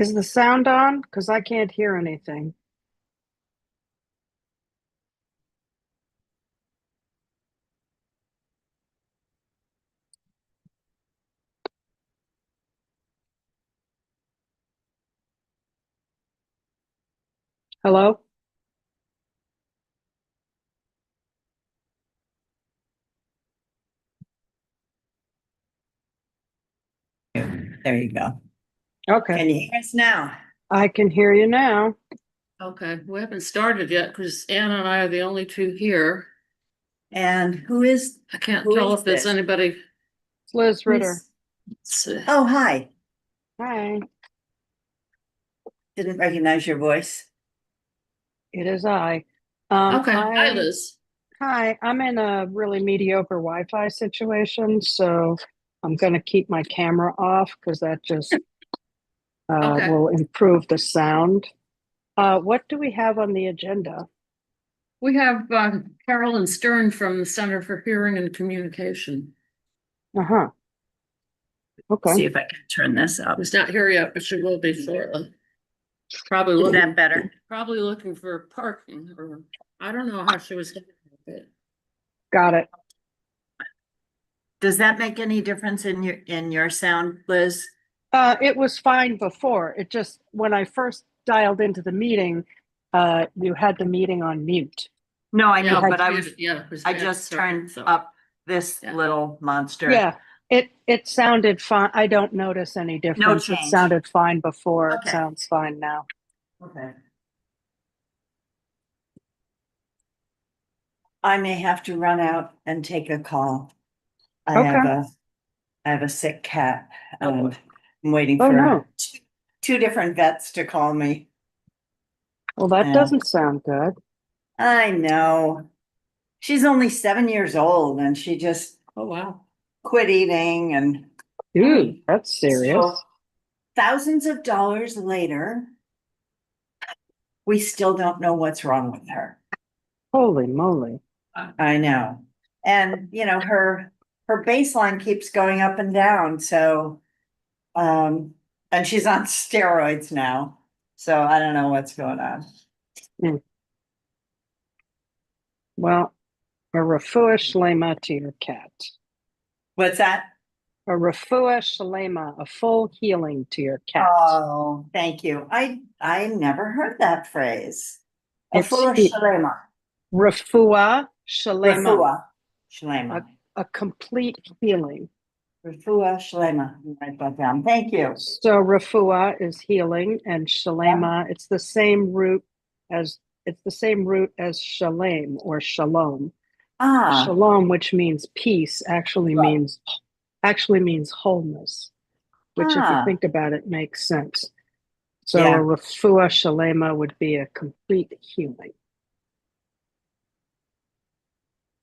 Is the sound on? Because I can't hear anything. Hello? There you go. Okay, Can you hear us now? I can hear you now. Okay, we haven't started yet because Anna and I are the only two here. And who is? I can't Who tell is if there's this? anybody. It's Liz Ritter. Oh, hi. Hi, Didn't recognize your voice. it is I. Okay, hi Liz. Hi, I'm in a really mediocre Wi-Fi situation, so I'm going to keep my camera off because that just Okay, will improve the sound. What do we have on the agenda? we have Carolyn Stern from the Center for Hearing and Communication. Uh-huh. Okay. See if I can turn this up. Who's not here yet, but she will be shortly. Probably Is looking, that better? probably looking for parking, or I don't know how she was getting it. Got it. Does that make any difference in your sound, Liz? It was fine before. It just, when I first dialed into the meeting, you had the meeting on mute. No, I know, Yeah, but I was, yeah, 'cause I we had just to start, turned so. up this Yeah. little monster. Yeah, it sounded fine. I don't notice any difference. It change. sounded fine before. It Okay. sounds fine now. Okay. I may have to run out and take a call. I have Okay. a sick cat Oh, and boy. I'm waiting Oh, for no. two different vets to call me. Well, that Yeah. doesn't sound good. I know. She's only 7 years old and she just Oh, wow. quit eating and Dude, that's serious. so thousands of dollars later, we still don't know what's wrong with her. Holy moly. I know. And her baseline keeps going up and down. So and she's on steroids now. So I don't know what's going on. Well, a refuah shlema to your cat. What's that? A refuah shlema, a full healing to your cat. Oh, thank you. I never heard that phrase. A It's full of shalema. refuah shlema, Refuah shalema. a complete healing. Refuah shalema. Write that down. Thank you. So refuah is healing, and shalema, it's the same root as shalem or shalom. Ah, Shalom, which means peace, right. actually means wholeness, which if you Ah, think about it makes sense. So a yeah. refuah shalema would be a complete healing.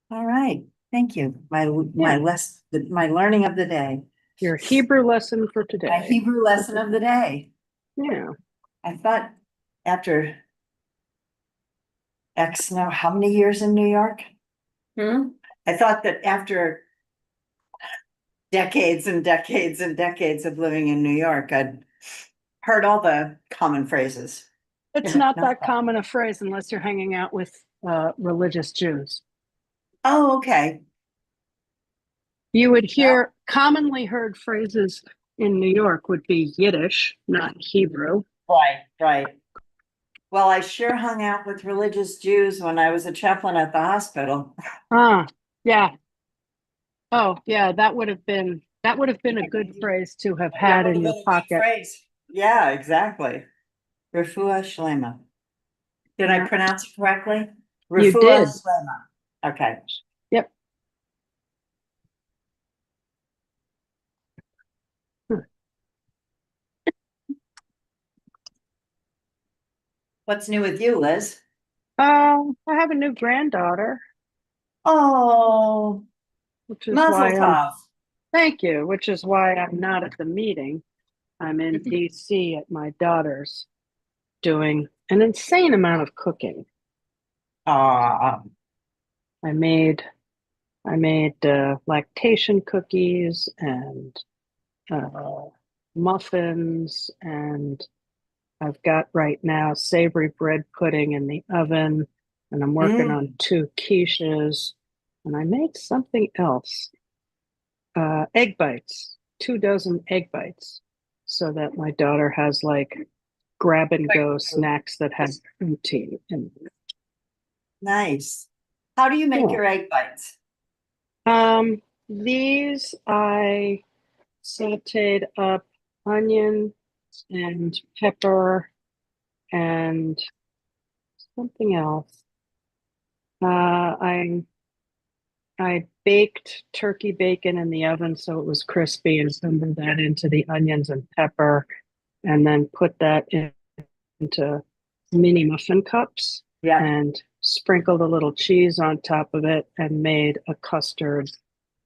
All right. Thank you. My learning of the day. Your Hebrew lesson for My today. Hebrew lesson of the day. Yeah. I thought after X now, how many years in New York? Hmm? I thought that after decades and decades and decades of living in New York, I'd heard all the common phrases. It's not that common a phrase unless you're hanging out with religious Jews. Oh, okay. You would hear commonly heard phrases in New York would be Yiddish, not Hebrew. Right. Well, I sure hung out with religious Jews when I was a chaplain at the hospital. Ah, yeah. Oh, yeah, that would have been a good phrase to have had in your pocket. Phrase. Yeah, exactly. Refuah shlema. Did I pronounce it correctly? You Refuah did. shlema. Okay. Yep. What's new with you, Liz? I have a new granddaughter, Oh, which is Mazel why tov. thank you, which is why I'm not at the meeting. I'm in DC at my daughter's doing an insane amount of cooking. Ah, I made lactation cookies and muffins and I've got right now savory bread pudding in the oven, and I'm working on Mm, 2 quiches, and I made something else. Egg bites, 2 dozen egg bites, so that my daughter has like grab and go snacks that have protein in them. nice. How do you make Yeah. your egg bites? These I sauteed up onion and pepper and something else. I baked turkey bacon in the oven so it was crispy and stumbled that into the onions and pepper, and then put that into mini muffin cups Yeah. and sprinkled a little cheese on top of it and made a custard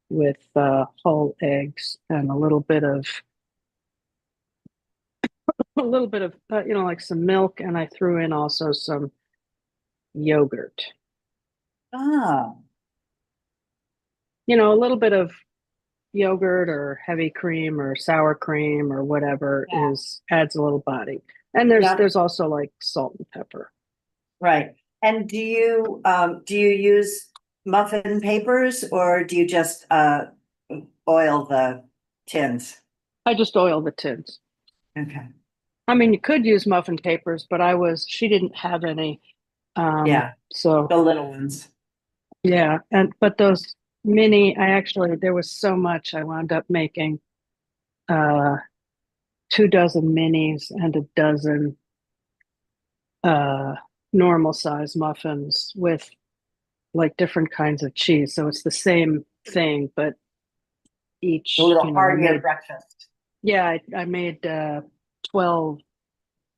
with whole eggs and a little bit of like some milk, and I threw in also some yogurt. Ah, A little bit of yogurt or heavy cream or sour cream or whatever yeah, is adds a little body. And there's yeah, there's also like salt and pepper. right. And do you use muffin papers or do you just oil the tins? I just oil the tins. Okay. I mean, you could use muffin papers, but she didn't have any. Yeah, So the little ones. yeah, but those mini, there was so much I wound up making uh 2 dozen minis and a dozen uh normal size muffins with like different kinds of cheese. So it's the same thing, but A each, little I heartier made, breakfast. yeah, I made 12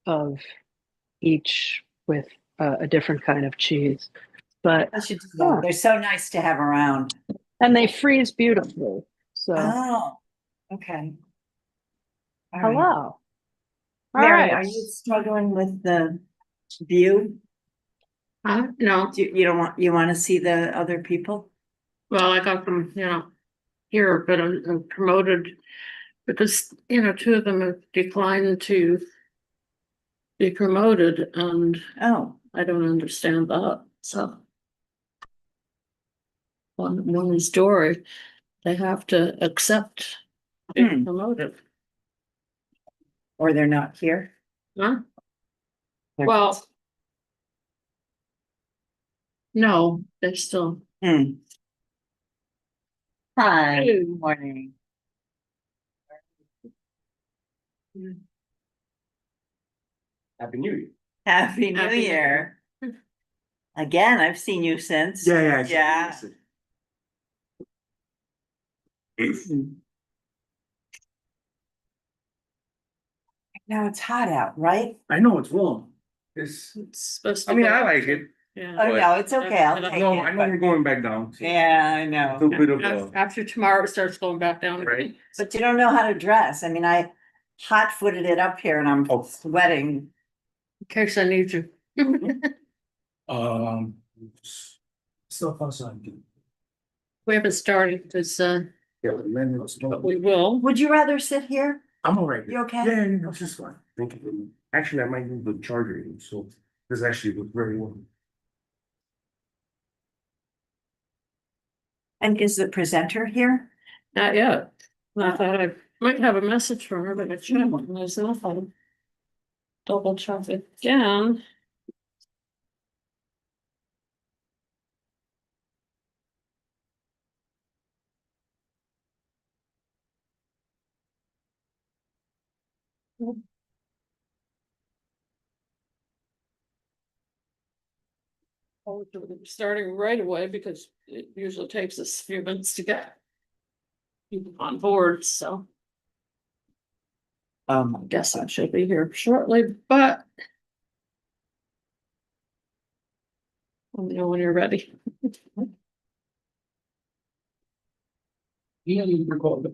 of each with a different kind of cheese. But, I should do that. huh, They're so nice to have around. and they freeze beautifully. So, Oh, okay. All right. hello. All Mary, right. are you struggling with the view? No, You don't want, you want to see the other people? well, I got them, here, but I'm promoted because, 2 of them have declined to be promoted and Oh, I don't understand that. So one is Dory. They have to accept being hmm. promoted. Or they're not here? Huh? They're- Well, no, they still. Hmm. Hi, Hey. good morning. Happy New Year. Happy New Happy New Year. Again, I've seen you since. Yeah. Yeah. Now it's hot out, right? I know it's warm. It's supposed to. I mean, go I up like to- it. Yeah. Oh, no, it's okay. I'll I take No, I it. know we're going back down. So Yeah, I a know. little bit of After tomorrow, it starts going back down. again. right. But you don't know how to dress. I mean, I hot-footed it up here and I'm Oh. sweating. In case I need you. Um, still outside. We haven't started because, Yeah, but man, but we will. Would you rather sit here? I'm all right. You okay? Yeah, it's just fine. Thank you. Actually, I might need the charger, so this actually was very well. And is the presenter here? Not yet. I thought I might have a message from her, but I checked. There's nothing. Double check it again. Oh, starting right away because it usually takes us a few minutes to get people on board, so I guess I should be here shortly, but let me know when you're ready. Yeah, you recall it.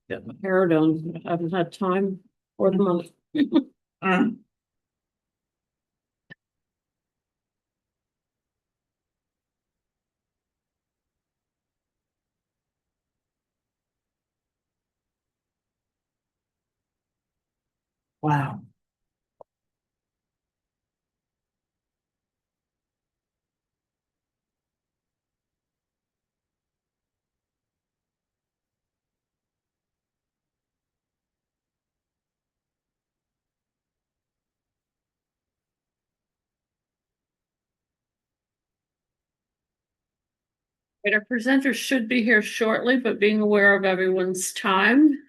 get my hair done. I haven't had time or the money. Mm. Wow. Right, our presenters should be here shortly, but being aware of everyone's time,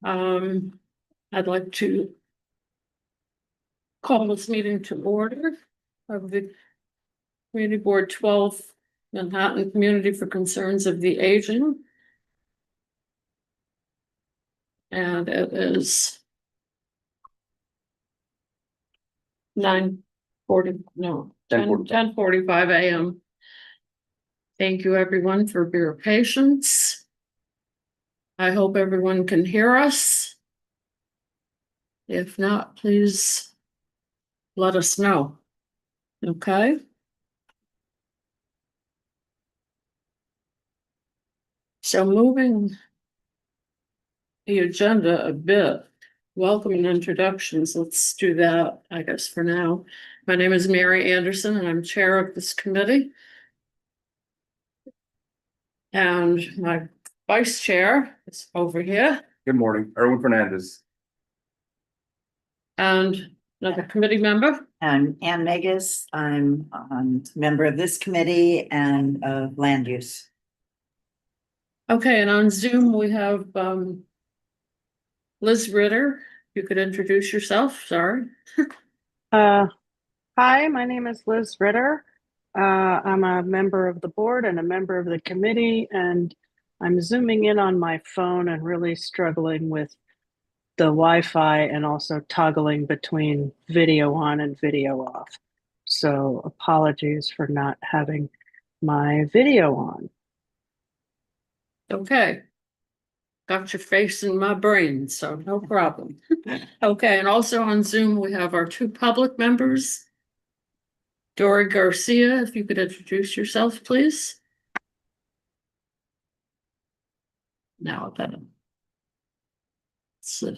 I'd like to call this meeting to order of the Community Board 12, Manhattan Community for Concerns of the Aging. And it is 9:40, no, 10:45 a.m. Thank you, everyone, for your patience. I hope everyone can hear us. If not, please let us know. Okay? So moving the agenda a bit, welcome and introductions. Let's do that, I guess, for now. My name is Mary Anderson, and I'm chair of this committee. And my vice chair is over here, Good morning, Erwin Fernandez. and another committee member. I'm Ann Megas. I'm member of this committee and of land use. Okay, and on Zoom, we have Liz Ritter. You could introduce yourself, sorry. Hi, my name is Liz Ritter. I'm a member of the board and a member of the committee, and I'm zooming in on my phone and really struggling with the Wi-Fi and also toggling between video on and video off. So apologies for not having my video on. Okay. Got your face in my brain, so no problem. Okay, and also on Zoom, we have our two public members. Dory Garcia, if you could introduce yourself, please. Now I better. Sit.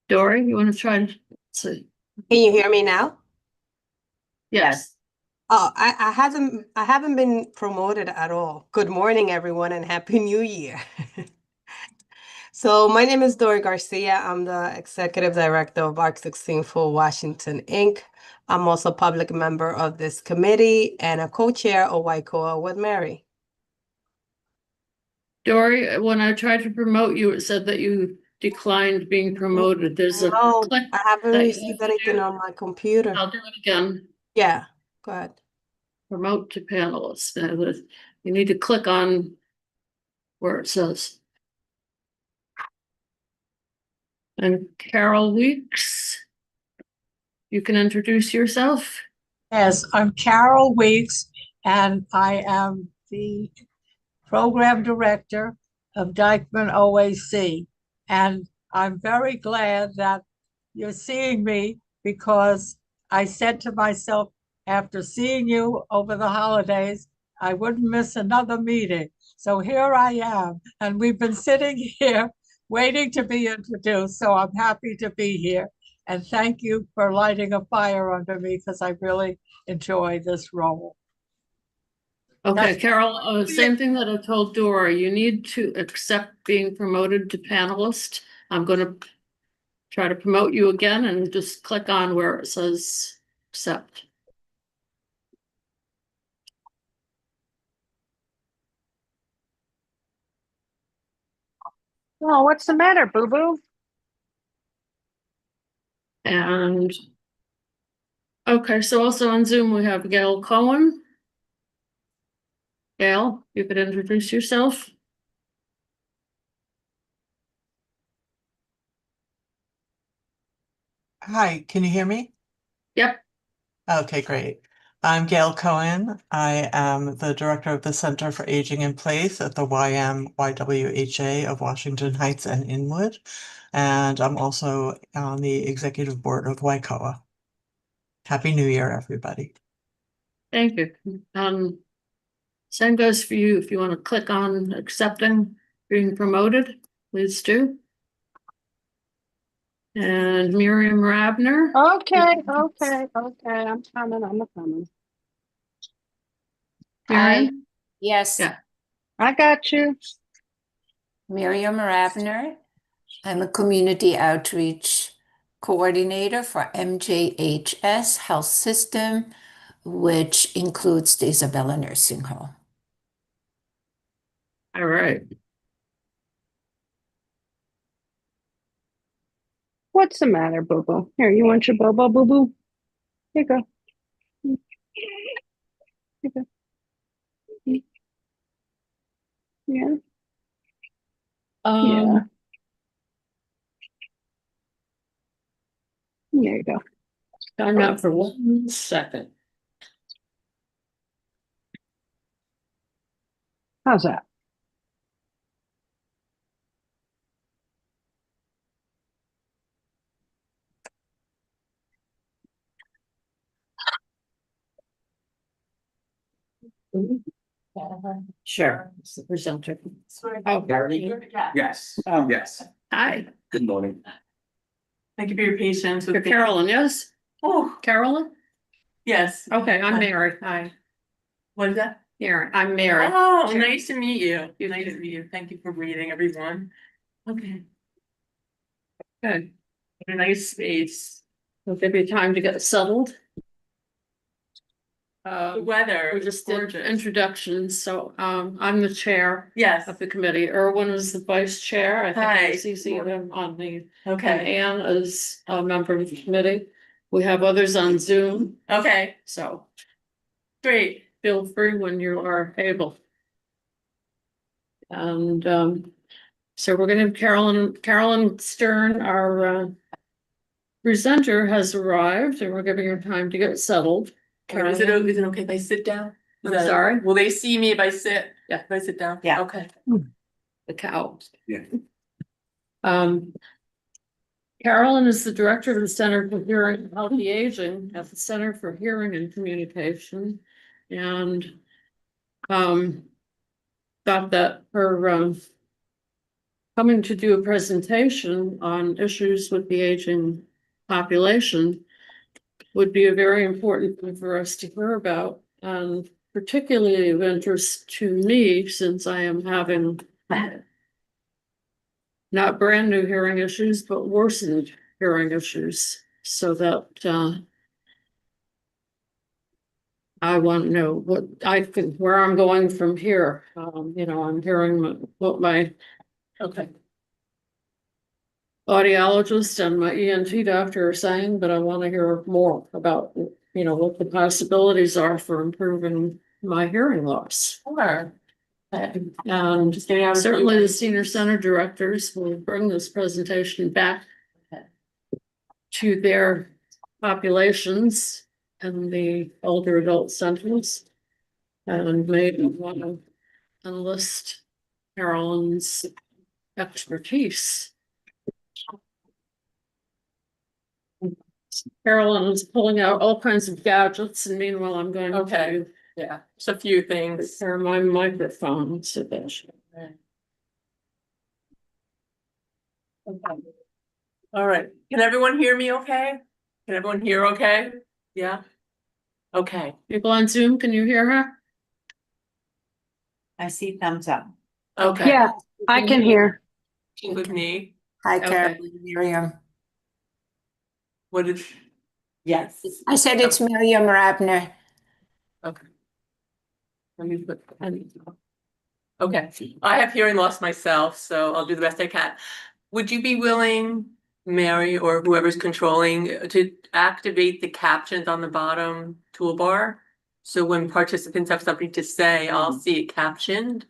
Dory, you want to try and see? Can you hear me now? Yes. Oh, I haven't been promoted at all. Good morning, everyone, and Happy New Year. So my name is Dory Garcia. I'm the Executive Director of Arc 16 for Washington, Inc. I'm also a public member of this committee and a co-chair of WICOA with Mary. Dory, when I tried to promote you, it said that you declined being promoted. There's a No, click. I haven't that you received have to anything do. on my computer. I'll do it again. Yeah, go ahead. Promote to panelists. You need to click on where it says. And Carol Weeks, you can introduce yourself. Yes, I'm Carol Weeks, and I am the program director of Dykeman OAC. And I'm very glad that you're seeing me because I said to myself, after seeing you over the holidays, I wouldn't miss another meeting. So here I am, and we've been sitting here waiting to be introduced. So I'm happy to be here. And thank you for lighting a fire under me because I really enjoy this role. Okay, That's- Carol, same thing that I told Dora, you need to accept being promoted to panelist. I'm gonna try to promote you again and just click on where it says accept. Oh, what's the matter, boo-boo? And okay, so also on Zoom, we have Gail Cohen. Gail, you could introduce yourself. Hi, can you hear me? Yep, Okay, great. I'm Gail Cohen. I am the director of the Center for Aging in Place at the YMYWHA of Washington Heights and Inwood. And I'm also on the executive board of YCOA. Happy New Year, everybody. Thank you. Same goes for you. If you want to click on accepting being promoted, please do. And Miriam Rabner. Okay, I'm coming. Miriam? Yes, Yeah. I got you. Miriam Ravner. I'm a community outreach coordinator for MJHS Health System, which includes the Isabella Nursing Home. All right. What's the matter, boo boo? Here, you want your bobo, boo boo? Here you go. Here you go. Yeah. Yeah. There you go. Time out for 1 second. How's that? Sure. It's the presenter. Yes, Oh. yes. Hi, Good morning. Thank you for your patience. you're Carolyn, yes? Oh, Carolyn? yes. Okay, I'm Hi. Mary. Hi, What is that? Mary. I'm Mary. Oh, Sure. nice to meet you. Nice to meet you. Thank you for reading, everyone. Okay. Good. What a nice space. Will give you time to get settled. The weather We is just did gorgeous. introductions, so I'm the chair Yes. of the committee. Erwin is the vice chair. I think I Hi. CC'd him on the, and Okay. Anne is a member of the committee. We have others on Zoom, Okay. so Great. feel free when you are able. And so we're gonna have Carolyn Stern, our presenter has arrived and we're giving her time to get settled. Is it okay if I sit down? Is I'm sorry? Will they see me if I sit? Yeah. If I sit down? Yeah. Okay. The cow. Yeah. Carolyn is the director of the Center for Hearing and Healthy Aging at the Center for Hearing and Communication. And thought that her coming to do a presentation on issues with the aging population would be a very important thing for us to hear about, and particularly of interest to me since I am having not brand new hearing issues, but worsened hearing issues, so that I want to know what I think, where I'm going from here. I'm hearing what my audiologist and my ENT doctor are saying, but I want to hear more about, what the possibilities are for improving my hearing loss. Sure. And Just getting out of certainly the here. senior center directors will bring this presentation back to their populations and the older adult centers. And maybe want to enlist Carolyn's expertise. Carolyn is pulling out all kinds of gadgets, and meanwhile, I'm going Okay. to Yeah, just a few things. prepare my microphone so that All right. Can everyone hear me okay? Can everyone hear okay? Yeah? Okay. people on Zoom, can you hear her? I see thumbs up. Okay. Yeah, I can hear. With me. Hi, Okay. Carolyn, Miriam. What did? Yes. I said it's Miriam Ravner. Okay. Let me put. Okay, I have hearing loss myself, so I'll do the best I can. Would you be willing, Mary, or whoever's controlling, to activate the captions on the bottom toolbar? So when participants have something to say, I'll see it captioned.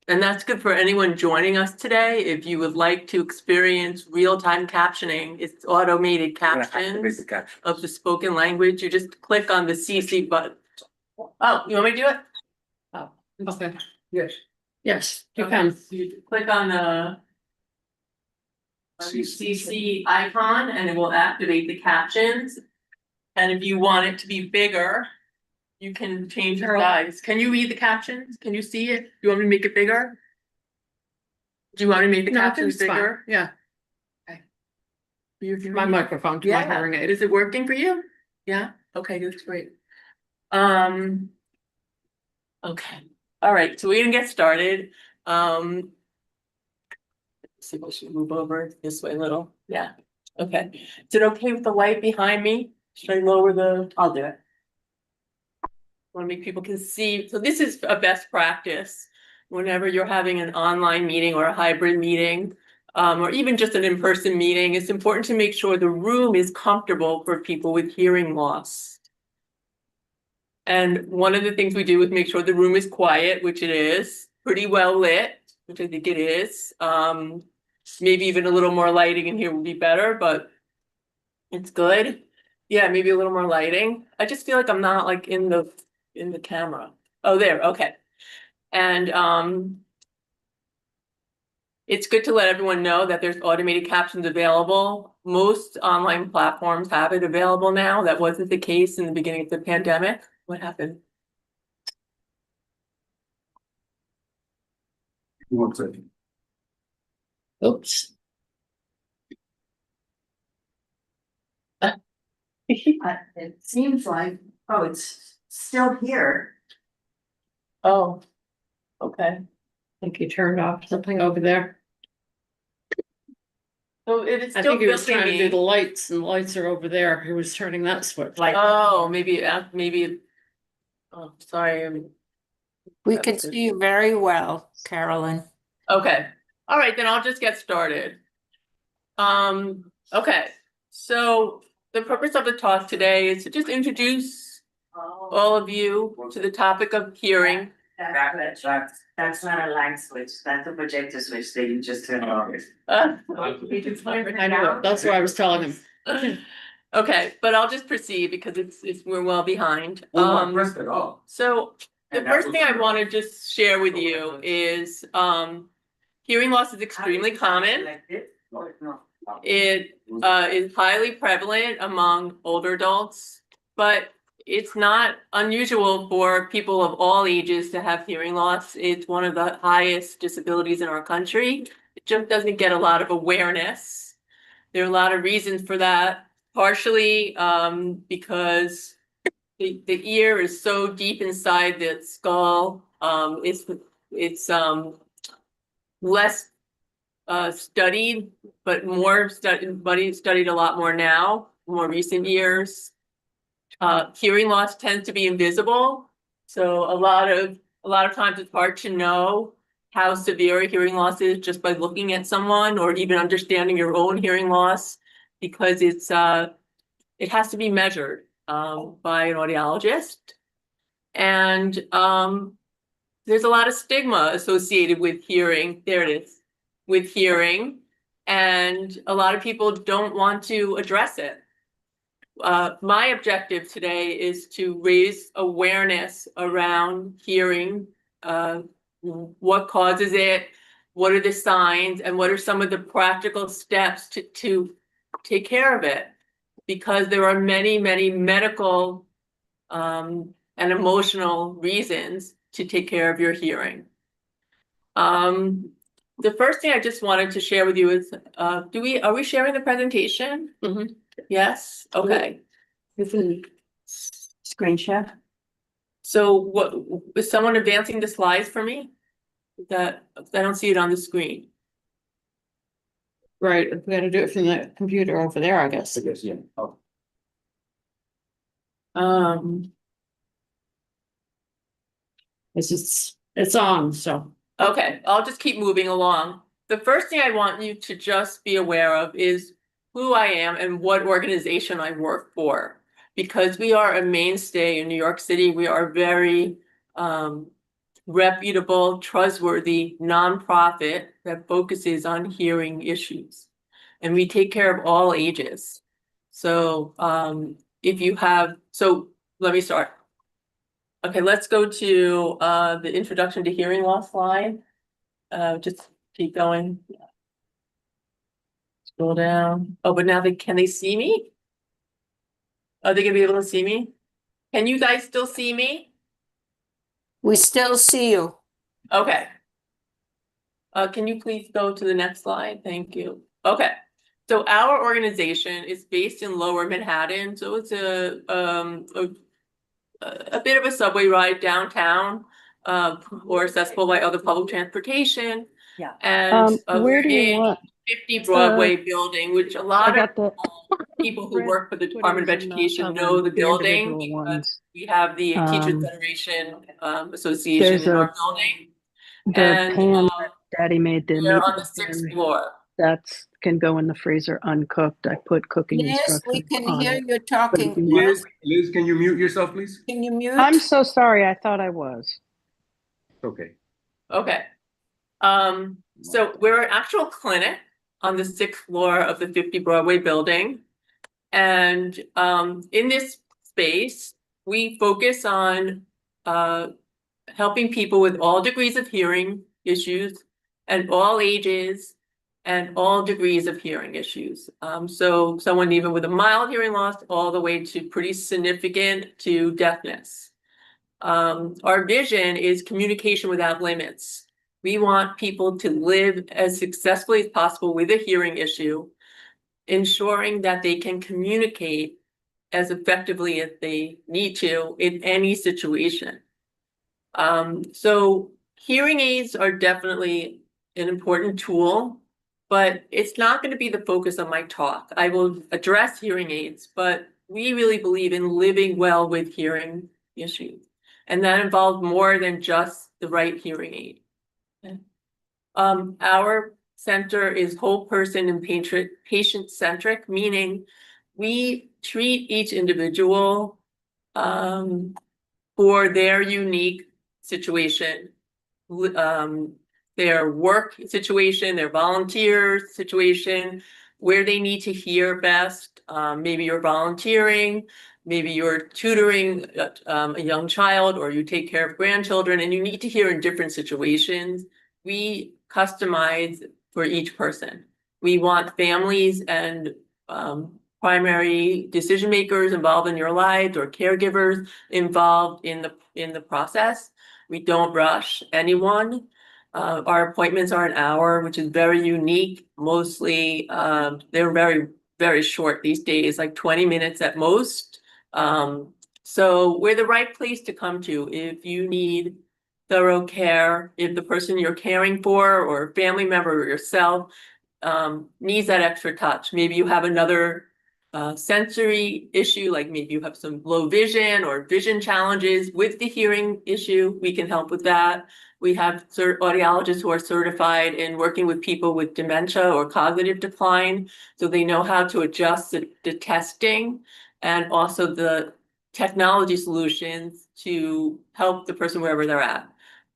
And that's good for anyone joining us today. If you would like to experience real-time captioning, it's automated I'm gonna activate captions the caption. of the spoken language. You just click on the CC button. Oh, you want me to do it? Oh, okay, Yes. yes, you Okay, can. so you click on the CC icon and it will activate the captions. And if you want it to be bigger, you can change the size. Can you read the captions? Can you see it? Do you want me to make it bigger? Do you want me to make the No, I think captions it's fine. bigger? Yeah, You hear my me? microphone to my Yeah, hearing aid. is it working for you? Yeah, okay, that's great. Okay, all right, so we're gonna get started. Let's see if I should move over this way a little. Yeah, okay. Is it okay with the light behind me? Should I lower the? I'll do it. Want to make people can see. So this is a best practice. Whenever you're having an online meeting or a hybrid meeting, or even just an in-person meeting, it's important to make sure the room is comfortable for people with hearing loss. And one of the things we do is make sure the room is quiet, which it is, pretty well lit, which I think it is. Maybe even a little more lighting in here would be better, but it's good. Yeah, maybe a little more lighting. I just feel like I'm not like in the camera. Oh, there, okay. And it's good to let everyone know that there's automated captions available. Most online platforms have it available now. That wasn't the case in the beginning of the pandemic. What happened? One second. Oops. It seems like, oh, it's still here. Oh, okay. I think he turned off something over there. So it is I still think he was filming trying to do me. the lights and the lights are over there. He was turning that switch. Oh, maybe. Oh, sorry. We can see you very well, Carolyn. Okay, all right, then I'll just get started. Okay, so the purpose of the talk today is to just introduce all of you to the topic of hearing. That's not a light switch, that's a projector switch that you just turned off. Uh, I knew it. That's why I was telling him. Okay, but I'll just proceed because we're well behind. Press it off. So the And that first was- thing I want to just share with you is hearing loss is extremely common. It is highly prevalent among older adults, but it's not unusual for people of all ages to have hearing loss. It's one of the highest disabilities in our country. It just doesn't get a lot of awareness. There are a lot of reasons for that, partially because the ear is so deep inside the skull. It's less studied, but more studied a lot more now, more recent years. Hearing loss tends to be invisible, so a lot of times it's hard to know how severe a hearing loss is just by looking at someone or even understanding your own hearing loss, because it has to be measured by an audiologist. And there's a lot of stigma associated with hearing. There it is, with hearing, and a lot of people don't want to address it. My objective today is to raise awareness around hearing, what causes it, what are the signs, and what are some of the practical steps to take care of it. Because there are many, many medical and emotional reasons to take care of your hearing. The first thing I just wanted to share with you is, are we sharing the presentation? Mhm. Yes, okay. Screen share? So what, is someone advancing the slides for me? I don't see it on the screen. Right, we gotta do it from the computer over there, I guess. I guess, yeah. Oh. It's on, so. Okay, I'll just keep moving along. The first thing I want you to just be aware of is who I am and what organization I work for. Because we are a mainstay in New York City, we are very reputable, trustworthy nonprofit that focuses on hearing issues. And we take care of all ages. So if you have, so let me start. Okay, let's go to the introduction to hearing loss slide. Just keep going. Scroll down. Oh, but now can they see me? Are they gonna be able to see me? Can you guys still see me? We still see you. Okay. Can you please go to the next slide? Thank you. Okay. So our organization is based in Lower Manhattan, so it's a bit of a subway ride downtown, or accessible by other public transportation. Yeah. And Where do you we're in want? 50 Broadway building, which a I lot of got the people who red work for the Department of footings and the Education other- know the building individual because ones. we have the Teachers Um, Federation Association there's in our a- building. The And pan that Daddy made the they're on meatloaf the 6th in, floor. that's can go in the freezer uncooked. I put cooking Yes, we instructions can on hear it. you talking. you want- Yes, Liz, can you mute yourself, please? can you mute? I'm so sorry. I thought I was. Okay. Okay. So we're an actual clinic on the 6th floor of the 50 Broadway building. And in this space, we focus on helping people with all degrees of hearing issues and all ages and all degrees of hearing issues. So someone even with a mild hearing loss all the way to pretty significant to deafness. Our vision is communication without limits. We want people to live as successfully as possible with a hearing issue, ensuring that they can communicate as effectively as they need to in any situation. So hearing aids are definitely an important tool, but it's not going to be the focus of my talk. I will address hearing aids, but we really believe in living well with hearing issues. And that involves more than just the right hearing aid. Okay. Our center is whole person and patient centric, meaning we treat each individual for their unique situation, their work situation, their volunteer situation, where they need to hear best. Maybe you're volunteering, maybe you're tutoring a young child, or you take care of grandchildren and you need to hear in different situations. We customize for each person. We want families and primary decision makers involved in your lives or caregivers involved in the process. We don't rush anyone. Our appointments are an hour, which is very unique. Mostly, they're very, very short these days, like 20 minutes at most. So we're the right place to come to if you need thorough care, if the person you're caring for or a family member or yourself needs that extra touch. Maybe you have another sensory issue, like maybe you have some low vision or vision challenges with the hearing issue. We can help with that. We have audiologists who are certified in working with people with dementia or cognitive decline, so they know how to adjust the testing and also the technology solutions to help the person wherever they're at.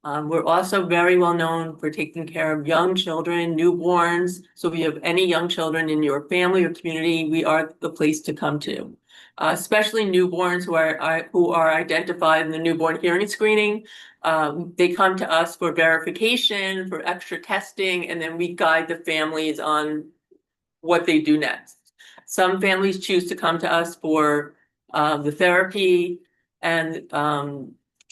We're also very well known for taking care of young children, newborns. So if you have any young children in your family or community, we are the place to come to. Especially newborns who are identified in the newborn hearing screening. They come to us for verification, for extra testing, and then we guide the families on what they do next. Some families choose to come to us for the therapy and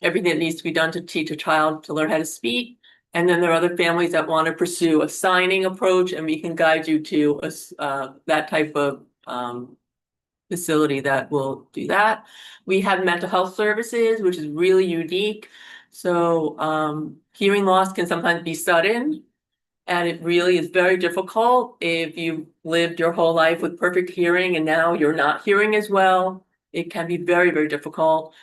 everything that needs to be done to teach a child to learn how to speak. And then there are other families that want to pursue a signing approach, and we can guide you to that type of facility that will do that. We have mental health services, which is really unique. So hearing loss can sometimes be sudden, and it really is very difficult if you lived your whole life with perfect hearing and now you're not hearing as well. It can be very, very difficult.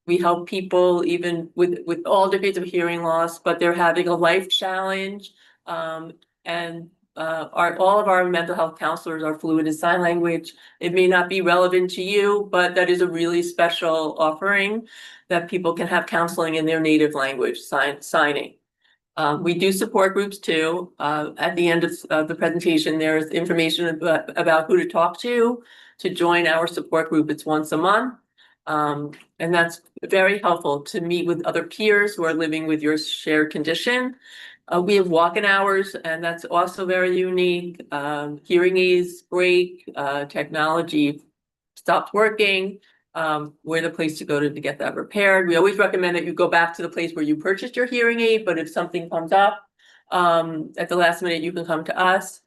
We help people even with all degrees of hearing loss, but they're having a life challenge. And all of our mental health counselors are fluent in sign language. It may not be relevant to you, but that is a really special offering that people can have counseling in their native language, signing. We do support groups too. At the end of the presentation, there's information about who to talk to join our support group. It's once a month. And that's very helpful to meet with other peers who are living with your shared condition. We have walk-in hours, and that's also very unique. Hearing aids break, technology stops working. We're the place to go to get that repaired. We always recommend that you go back to the place where you purchased your hearing aid, but if something comes up at the last minute, you can come to us.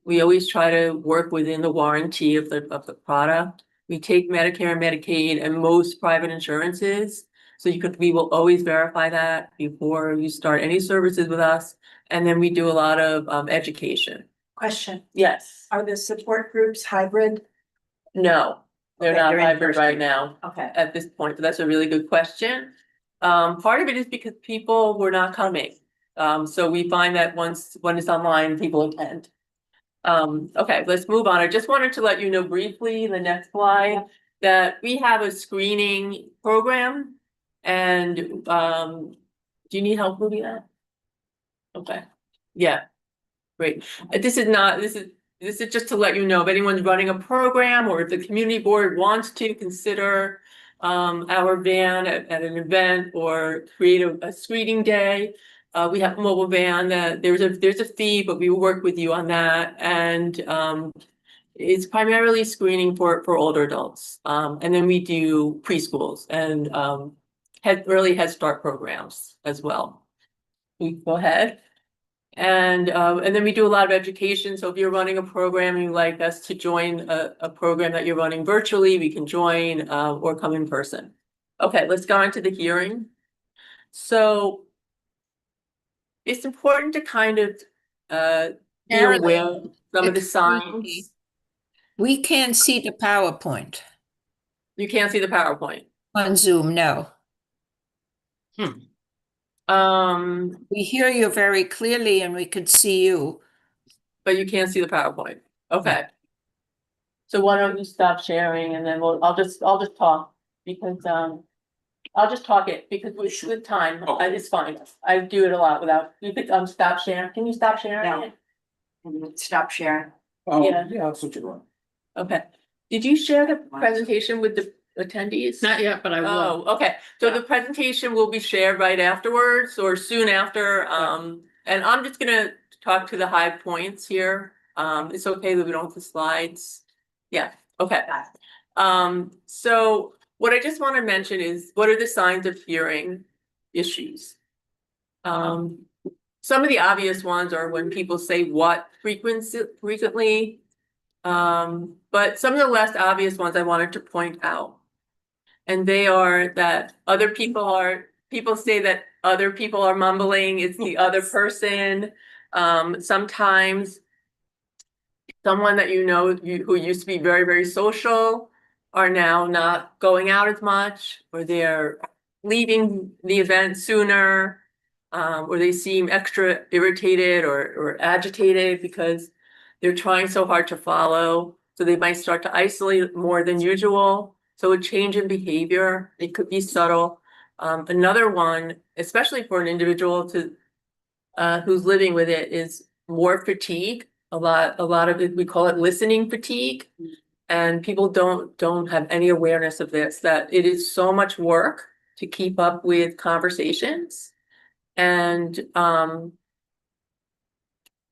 We always try to work within the warranty of the product. We take Medicare and Medicaid and most private insurances. So we will always verify that before you start any services with us. And then we do a lot of education. Question, Yes, are the support groups hybrid? no, they're Okay, not they're in hybrid right person. now Okay. at this point, but that's a really good question. Part of it is because people were not coming. So we find that when it's online, people attend. Okay, let's move on. I just wanted to let you know briefly, the next slide, that we have a screening program. And do you need help moving that? Okay, yeah, great. This is just to let you know if anyone's running a program or if the community board wants to consider our van at an event or create a screening day. We have a mobile van that there's a fee, but we will work with you on that. And it's primarily screening for older adults. And then we do preschools and early Head Start programs as well. We go ahead. And then we do a lot of education. So if you're running a program and you'd like us to join a program that you're running virtually, we can join or come in person. Okay, let's go on to the hearing. So it's important to kind of be Carolyn, aware of some of the excuse signs. me. We can't see the PowerPoint You can't see the PowerPoint. on Zoom, no. We hear you very clearly and we could see you. But you can't see the PowerPoint. Okay. So why don't you stop sharing and then I'll just talk because I'll just talk it because with time, it's fine. I do it a lot without, you could stop sharing. Can you stop sharing? No. Stop sharing. Yeah. Yeah, I'll switch it on. Okay. Did you share the presentation with the attendees? Not yet, but I will. Oh, okay. So the presentation will be shared right afterwards or soon after. And I'm just gonna talk to the high points here. It's okay that we don't have the slides. Yeah, okay. So what I just want to mention is what are the signs of hearing issues? Some of the obvious ones are when people say what frequently. But some of the less obvious ones I wanted to point out. And they are that people say that other people are mumbling, it's the other person. Sometimes someone that you know who used to be very, very social are now not going out as much, or they're leaving the event sooner, or they seem extra irritated or agitated because they're trying so hard to follow. So they might start to isolate more than usual. So a change in behavior, it could be subtle. Another one, especially for an individual who's living with it, is more fatigue. A lot of it, we call it listening fatigue. And people don't have any awareness of this, that it is so much work to keep up with conversations. And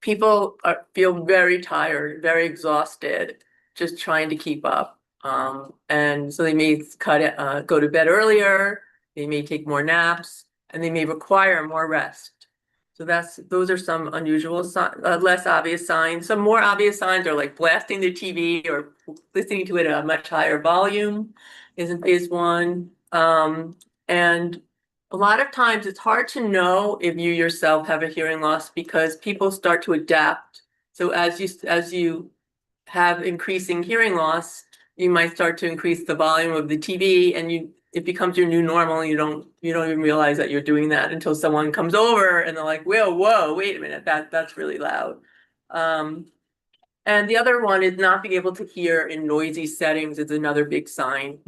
people feel very tired, very exhausted, just trying to keep up. And so they may go to bed earlier, they may take more naps, and they may require more rest. So those are some unusual, less obvious signs. Some more obvious signs are like blasting the TV or listening to it at a much higher volume is one. And a lot of times it's hard to know if you yourself have a hearing loss because people start to adapt. So as you have increasing hearing loss, you might start to increase the volume of the TV and it becomes your new normal. You don't even realize that you're doing that until someone comes over and they're like, whoa, wait a minute, that's really loud. And the other one is not being able to hear in noisy settings is another big sign.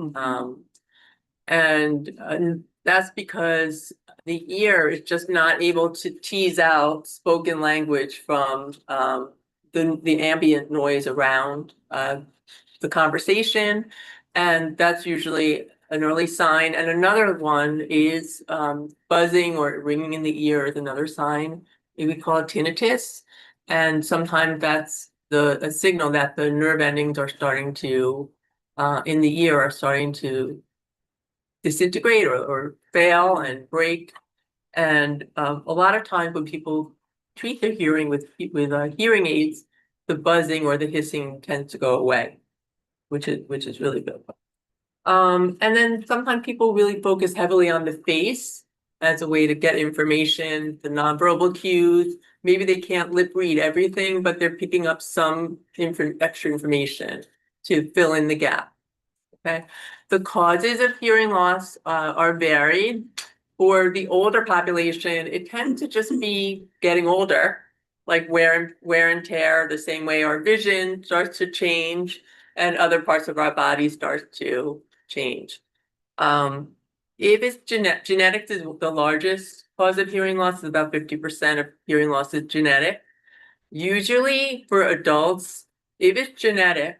And that's because the ear is just not able to tease out spoken language from the ambient noise around the conversation. And that's usually an early sign. And another one is buzzing or ringing in the ear is another sign. We call it tinnitus. And sometimes that's a signal that the nerve endings are starting to, in the ear, are starting to disintegrate or fail and break. And a lot of times when people treat their hearing with hearing aids, the buzzing or the hissing tends to go away, which is really good. And then sometimes people really focus heavily on the face as a way to get information, the nonverbal cues. Maybe they can't lip read everything, but they're picking up some extra information to fill in the gap. Okay, the causes of hearing loss are varied. For the older population, it tends to just be getting older, like wear and tear, the same way our vision starts to change and other parts of our body start to change. If it's genetics is the largest cause of hearing loss, is about 50% of hearing loss is genetic. Usually for adults, if it's genetic,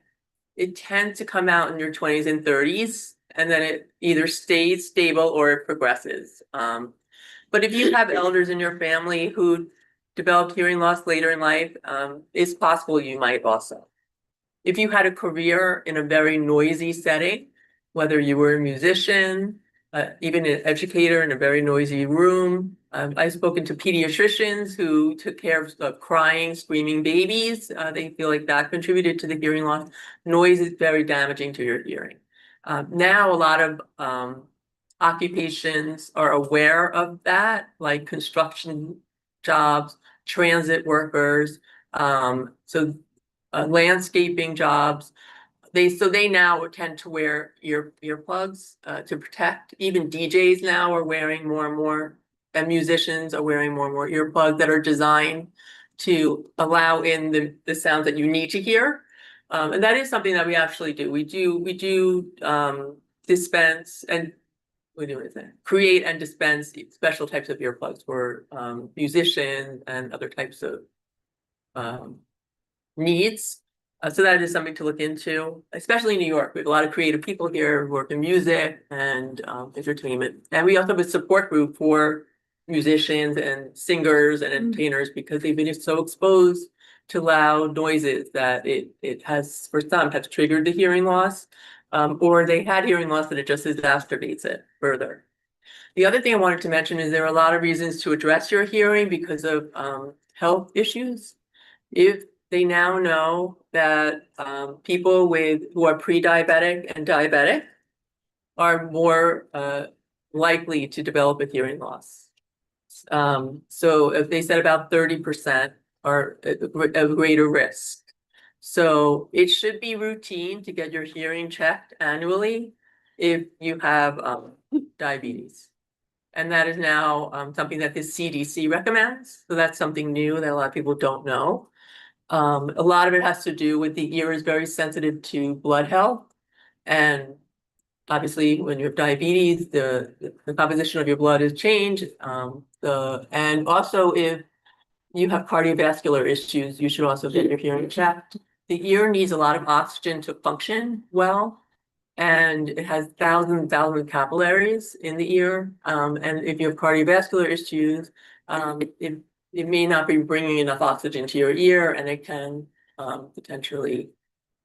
it tends to come out in your 20s and 30s, and then it either stays stable or it progresses. But if you have elders in your family who develop hearing loss later in life, it's possible you might also. If you had a career in a very noisy setting, whether you were a musician, even an educator in a very noisy room. I've spoken to pediatricians who took care of crying, screaming babies. They feel like that contributed to the hearing loss. Noise is very damaging to your hearing. Now, a lot of occupations are aware of that, like construction jobs, transit workers, landscaping jobs. They now tend to wear earplugs to protect. Even DJs now are wearing more and more, and musicians are wearing more and more earplugs that are designed to allow in the sounds that you need to hear. And that is something that we actually do. We do dispense and create and dispense special types of earplugs for musicians and other types of needs. So that is something to look into, especially in New York. We have a lot of creative people here who work in music and entertainment. And we also have a support group for musicians and singers and entertainers because they've been so exposed to loud noises that it has, for some, has triggered the hearing loss, or they had hearing loss and it just exacerbates it further. The other thing I wanted to mention is there are a lot of reasons to address your hearing because of health issues. If they now know that people who are pre-diabetic and diabetic are more likely to develop a hearing loss. So if they said about 30% are at a greater risk. So it should be routine to get your hearing checked annually if you have diabetes. And that is now something that the CDC recommends. So that's something new that a lot of people don't know. A lot of it has to do with the ear is very sensitive to blood health. And obviously when you have diabetes, the composition of your blood is changed. And also if you have cardiovascular issues, you should also get your hearing checked. The ear needs a lot of oxygen to function well. And it has thousands and thousands of capillaries in the ear. And if you have cardiovascular issues, it may not be bringing enough oxygen to your ear, and it can potentially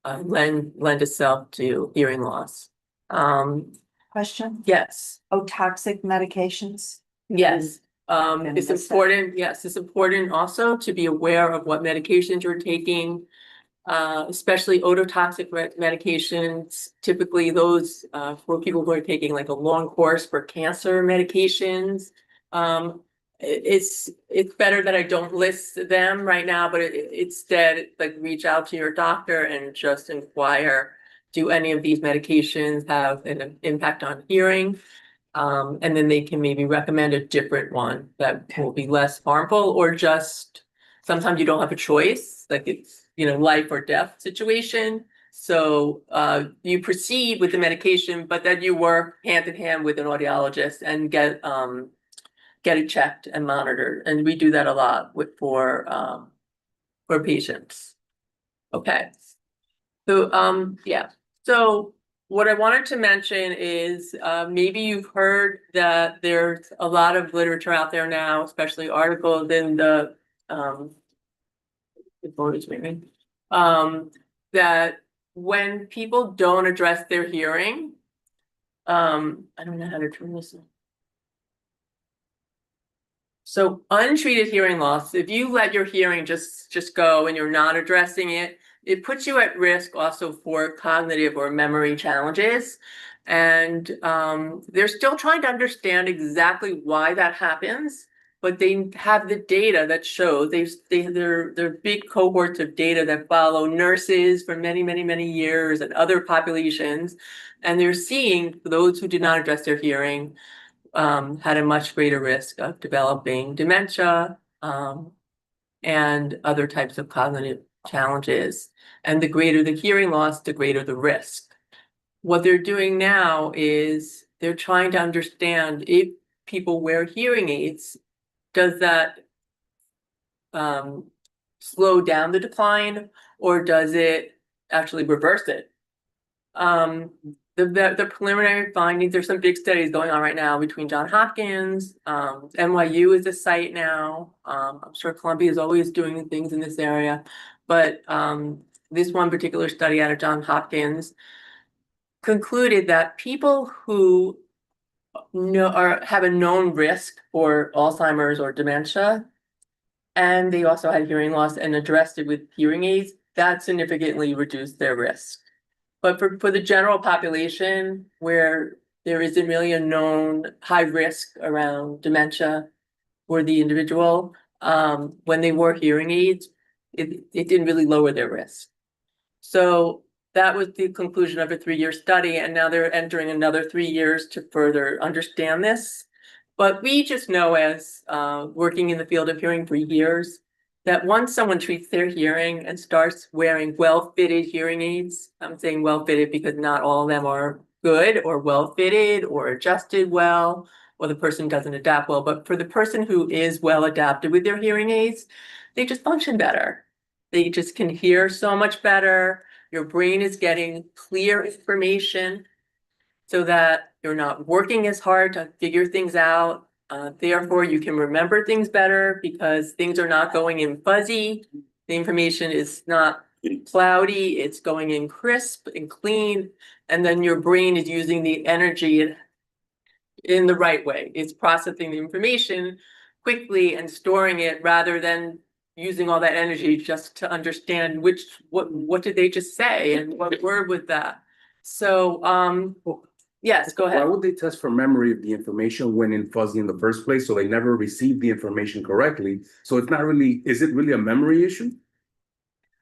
lend itself to hearing loss. Question? Yes. Otoxic medications? Yes. It's important. Yes, it's important also to be aware of what medications you're taking, especially ototoxic medications. Typically, those for people who are taking like a long course for cancer medications. It's better that I don't list them right now, but instead, like, reach out to your doctor and just inquire, do any of these medications have an impact on hearing? And then they can maybe recommend a different one that will be less harmful, or just sometimes you don't have a choice, like it's, life or death situation. So you proceed with the medication, but then you work hand in hand with an audiologist and get it checked and monitored. And we do that a lot for patients. Okay. So yeah. So what I wanted to mention is maybe you've heard that there's a lot of literature out there now, especially articles in the that when people don't address their hearing, I don't know how to turn this on. So untreated hearing loss, if you let your hearing just go and you're not addressing it, it puts you at risk also for cognitive or memory challenges. And they're still trying to understand exactly why that happens, but they have the data that shows they're big cohorts of data that follow nurses for many, many, many years and other populations. And they're seeing those who did not address their hearing had a much greater risk of developing dementia and other types of cognitive challenges. And the greater the hearing loss, the greater the risk. What they're doing now is they're trying to understand if people wear hearing aids, does that slow down the decline or does it actually reverse it? The preliminary findings, there's some big studies going on right now between Johns Hopkins, NYU is a site now. I'm sure Columbia is always doing things in this area, but this one particular study out of Johns Hopkins concluded that people who have a known risk for Alzheimer's or dementia, and they also had hearing loss and addressed it with hearing aids, that significantly reduced their risk. But for the general population, where there isn't really a known high risk around dementia for the individual, when they wore hearing aids, it didn't really lower their risk. So that was the conclusion of a 3-year study, and now they're entering another 3 years to further understand this. But we just know, as working in the field of hearing for years, that once someone treats their hearing and starts wearing well-fitted hearing aids, I'm saying well-fitted because not all of them are good or well-fitted or adjusted well, or the person doesn't adapt well, but for the person who is well adapted with their hearing aids, they just function better. They just can hear so much better. Your brain is getting clear information so that you're not working as hard to figure things out. Therefore, you can remember things better because things are not going in fuzzy. The information is not cloudy, it's going in crisp and clean. And then your brain is using the energy in the right way. It's processing the information quickly and storing it rather than using all that energy just to understand what did they just say and what word was that. So yes, go Why ahead. would they test for memory of the information when in fuzzy in the first place? So they never received the information correctly. So it's not really, is it really a memory issue?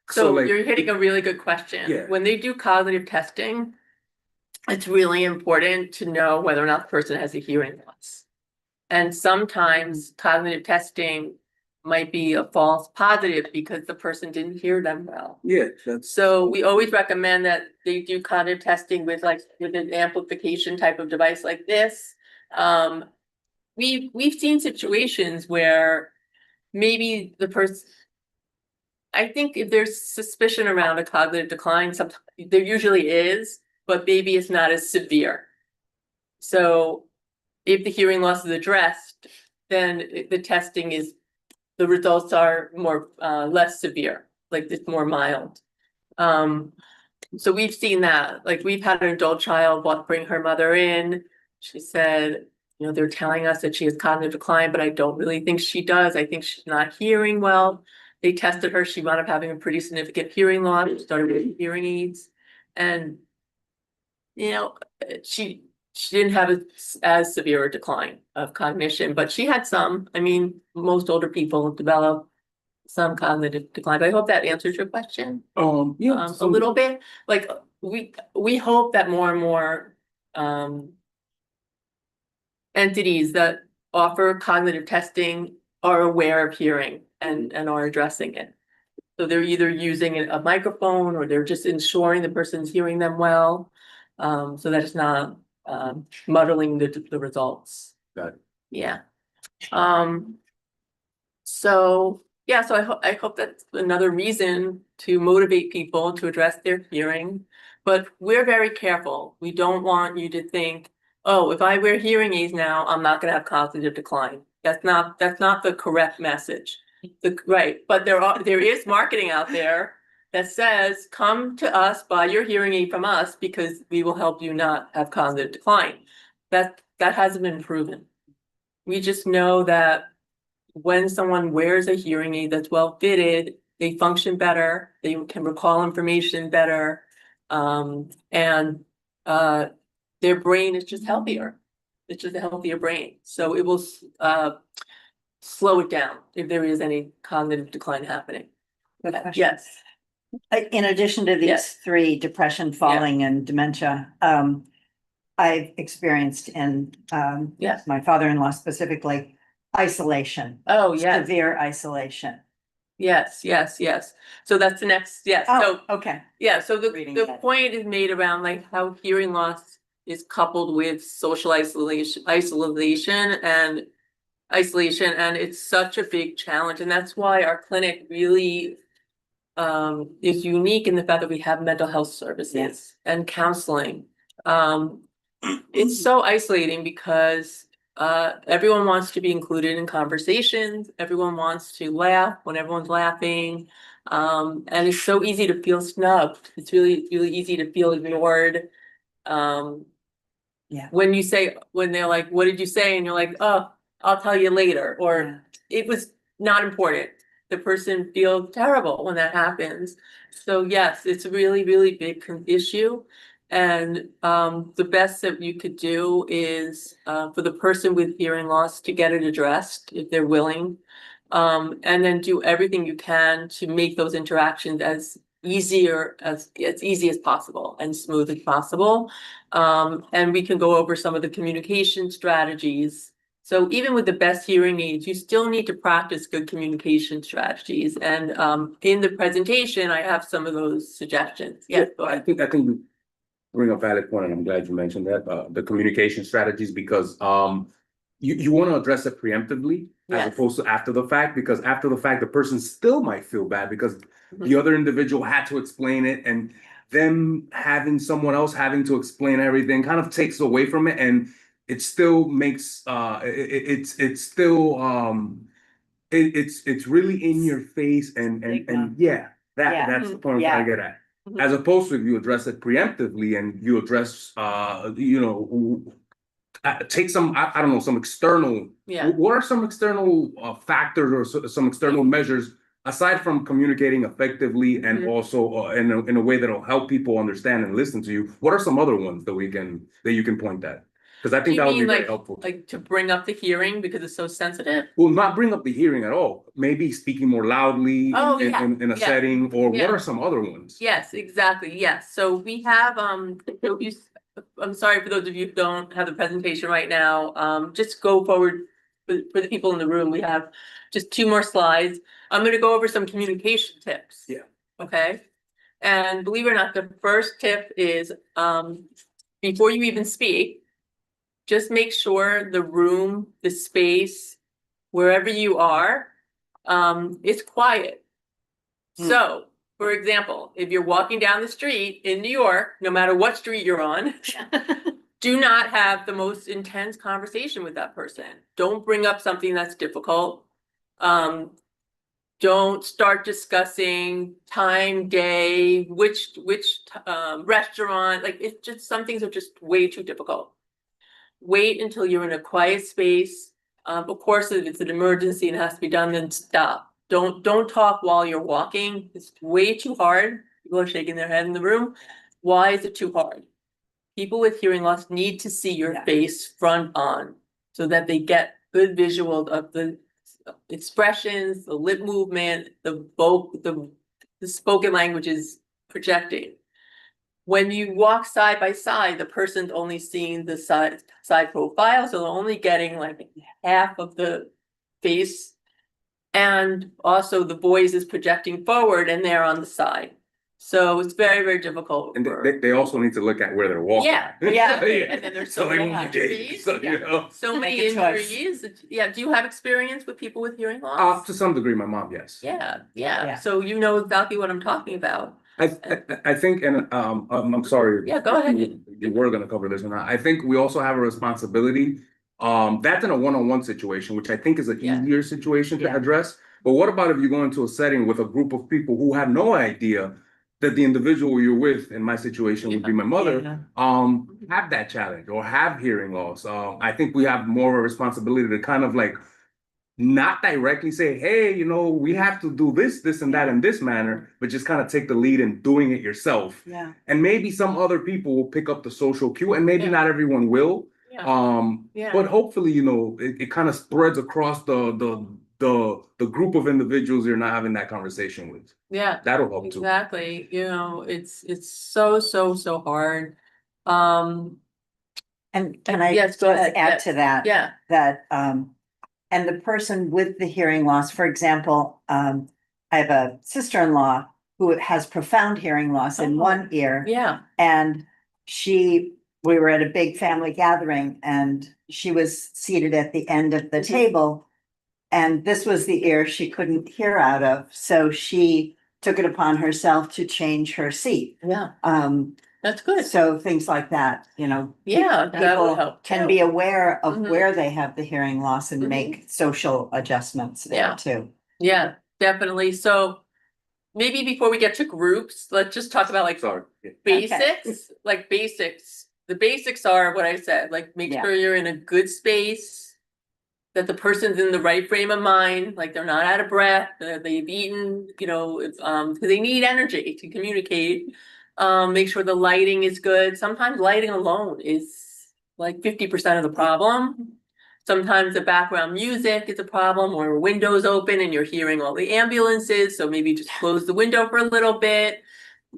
So like, you're hitting a really good question. Yeah. When they do cognitive testing, it's really important to know whether or not the person has a hearing loss. And sometimes cognitive testing might be a false positive because the person didn't hear them well. Yeah, that's. So we always recommend that they do cognitive testing with an amplification type of device like this. We've seen situations where maybe the person, I think if there's suspicion around a cognitive decline, sometimes there usually is, but maybe it's not as severe. So if the hearing loss is addressed, then the results are more less severe, like it's more mild. So we've seen that. Like we've had an adult child bring her mother in. She said, they're telling us that she has cognitive decline, but I don't really think she does. I think she's not hearing well. They tested her. She wound up having a pretty significant hearing loss. She started with hearing aids, and she didn't have as severe a decline of cognition, but she had some. I mean, most older people develop some cognitive decline. But I hope that answers your question. Yeah, A little bit. Like we hope that more and more entities that offer cognitive testing are aware of hearing and are addressing it. So they're either using a microphone or they're just ensuring the person's hearing them well, so that it's not muddling the results. Got it. Yeah. So, yeah, so I hope that's another reason to motivate people to address their hearing. But we're very careful. We don't want you to think, oh, if I wear hearing aids now, I'm not gonna have cognitive decline. That's not the correct message. Right, but there is marketing out there that says, come to us, buy your hearing aid from us because we will help you not have cognitive decline. That hasn't been proven. We just know that when someone wears a hearing aid that's well fitted, they function better, they can recall information better, and their brain is just healthier. It's just a healthier brain, so it will slow it down if there is any cognitive decline happening. Good question. Yes. In addition to these Yes. three, depression, falling, and dementia, I've experienced in Yes. my father-in-law specifically, isolation, Oh, yes, severe isolation. yes. So that's the next, yes, so. Oh, okay. Yeah, so Reading the that. point is made around like how hearing loss is coupled with social isolation and it's such a big challenge, and that's why our clinic really is unique in the fact that we have mental health services Yes. and counseling. It's so isolating because everyone wants to be included in conversations, everyone wants to laugh when everyone's laughing. And it's so easy to feel snubbed. It's really easy to feel ignored. Yeah. When they're like, what did you say? And you're like, oh, I'll tell you later, or it was not important. The person feels terrible when that happens. So yes, it's a really big issue. And the best that you could do is for the person with hearing loss to get it addressed if they're willing. And then do everything you can to make those interactions as easy as possible and smooth as possible. And we can go over some of the communication strategies. So even with the best hearing aids, you still need to practice good communication strategies. And in the presentation, I have some of those suggestions. Yes, go I ahead. think you bring a valid point, and I'm glad you mentioned that, the communication strategies, because you want to address it preemptively as Yes. opposed to after the fact, because after the fact, the person still might feel bad because the other individual had to explain it, and them having someone else having to explain everything kind of takes away from it, and it still makes it's still it's really in your face, and Stigma. yeah, Yeah. that's the point I'm trying to get at. Mhm. As opposed to if you address it preemptively and you address take some I don't know, some external. Yeah. What are some external factors or some external measures aside from communicating effectively and Mhm. also in a way that'll help people understand and listen to you? What are some other ones that you can point at? Because I Do think you that would be mean very like helpful. to bring up the hearing because it's so sensitive? Well, not bring up the hearing at all. Maybe speaking more loudly Oh, in, yeah, in a yeah, setting, or yeah. what are some other ones? Yes, exactly. Yes. So we have, I'm sorry for those of you who don't have the presentation right now. Just go forward for the people in the room. We have just 2 more slides. I'm going to go over some communication tips. Yeah. Okay. And believe it or not, the first tip is, before you even speak, just make sure the room, the space, wherever you are, is quiet. So, for example, if you're walking down the street in New York, no matter what street you're on, do not have the most intense conversation with that person. Don't bring up something that's difficult. Don't start discussing time, day, which restaurant. Like, it's just, some things are just way too difficult. Wait until you're in a quiet space. Of course, if it's an emergency and it has to be done, then stop. Don't talk while you're walking. It's way too hard. People are shaking their head in the room. Why is it too hard? People with hearing loss need to see your Yeah. face front on so that they get good visual of the expressions, the lip movement, the spoken language is projecting. When you walk side by side, the person's only seeing the side profile, so they're only getting like half of the face. And also the voice is projecting forward and they're on the side. So it's very, very difficult. And for- they also need to look at where they're walking. Yeah, Yeah. and then there's so So they many won't get injuries. so, you know. So Make many a choice. injuries. Yeah, do you have experience with people with hearing loss? To some degree, my mom, yes. Yeah, Yeah. yeah, so you know exactly what I'm talking about. I think, and I'm sorry. Yeah, go ahead. You were gonna cover this or not. I think we also have a responsibility. That's in a one-on-one situation, which I think is an Yeah. easier situation to Yeah. address. But what about if you go into a setting with a group of people who have no idea that the individual you're with, in my situation would be my mother, have that challenge or have hearing loss? I think we have more of a responsibility to kind of like not directly say, hey, you know, we have to do this, this, and that in this manner, but just kind of take the lead in doing it yourself. Yeah. And maybe some other people will pick up the social cue, and maybe Yeah. not everyone will. Yeah, yeah. But hopefully, you know, it kind of spreads across the group of individuals you're not having that conversation with. Yeah, That'll help too. exactly, you know, it's so hard. Um, And can I Yes, just go ahead. add to that? yeah, That, and the person with the hearing loss, for example, I have a sister-in-law who has profound hearing loss in Oh. one ear. yeah, And we were at a big family gathering and she was seated at the end of the Mhm. table. And this was the ear she couldn't hear out of, so she took it upon herself to change her seat. yeah, Um, that's good. so things like that, you know. Yeah, that would People help can too. be aware of Mhm. where they have the hearing loss and Mhm. make social adjustments Yeah. there too. Yeah, definitely. So maybe before we get to groups, let's just talk about like Sorry. basics, like basics. The basics are what I said, like make Yeah. sure you're in a good space, that the person's in the right frame of mind, like they're not out of breath, that they've eaten, you know, because they need energy to communicate. Make sure the lighting is good. Sometimes lighting alone is like 50% of the problem. Sometimes the background music is a problem, or windows open and you're hearing all the ambulances, so maybe just close the window for a little bit.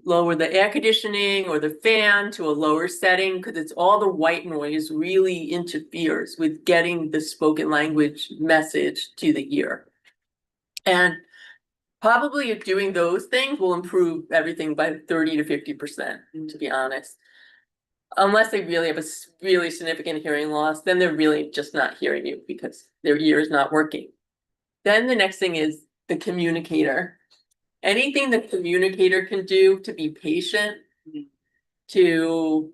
Lower the air conditioning or the fan to a lower setting, because it's all the white noise really interferes with getting the spoken language message to the ear. And probably if doing those things will improve everything by 30 to 50%, to be honest. Unless they really have a really significant hearing loss, then they're really just not hearing you because their ear is not working. Then the next thing is the communicator. Anything the communicator can do to be patient, to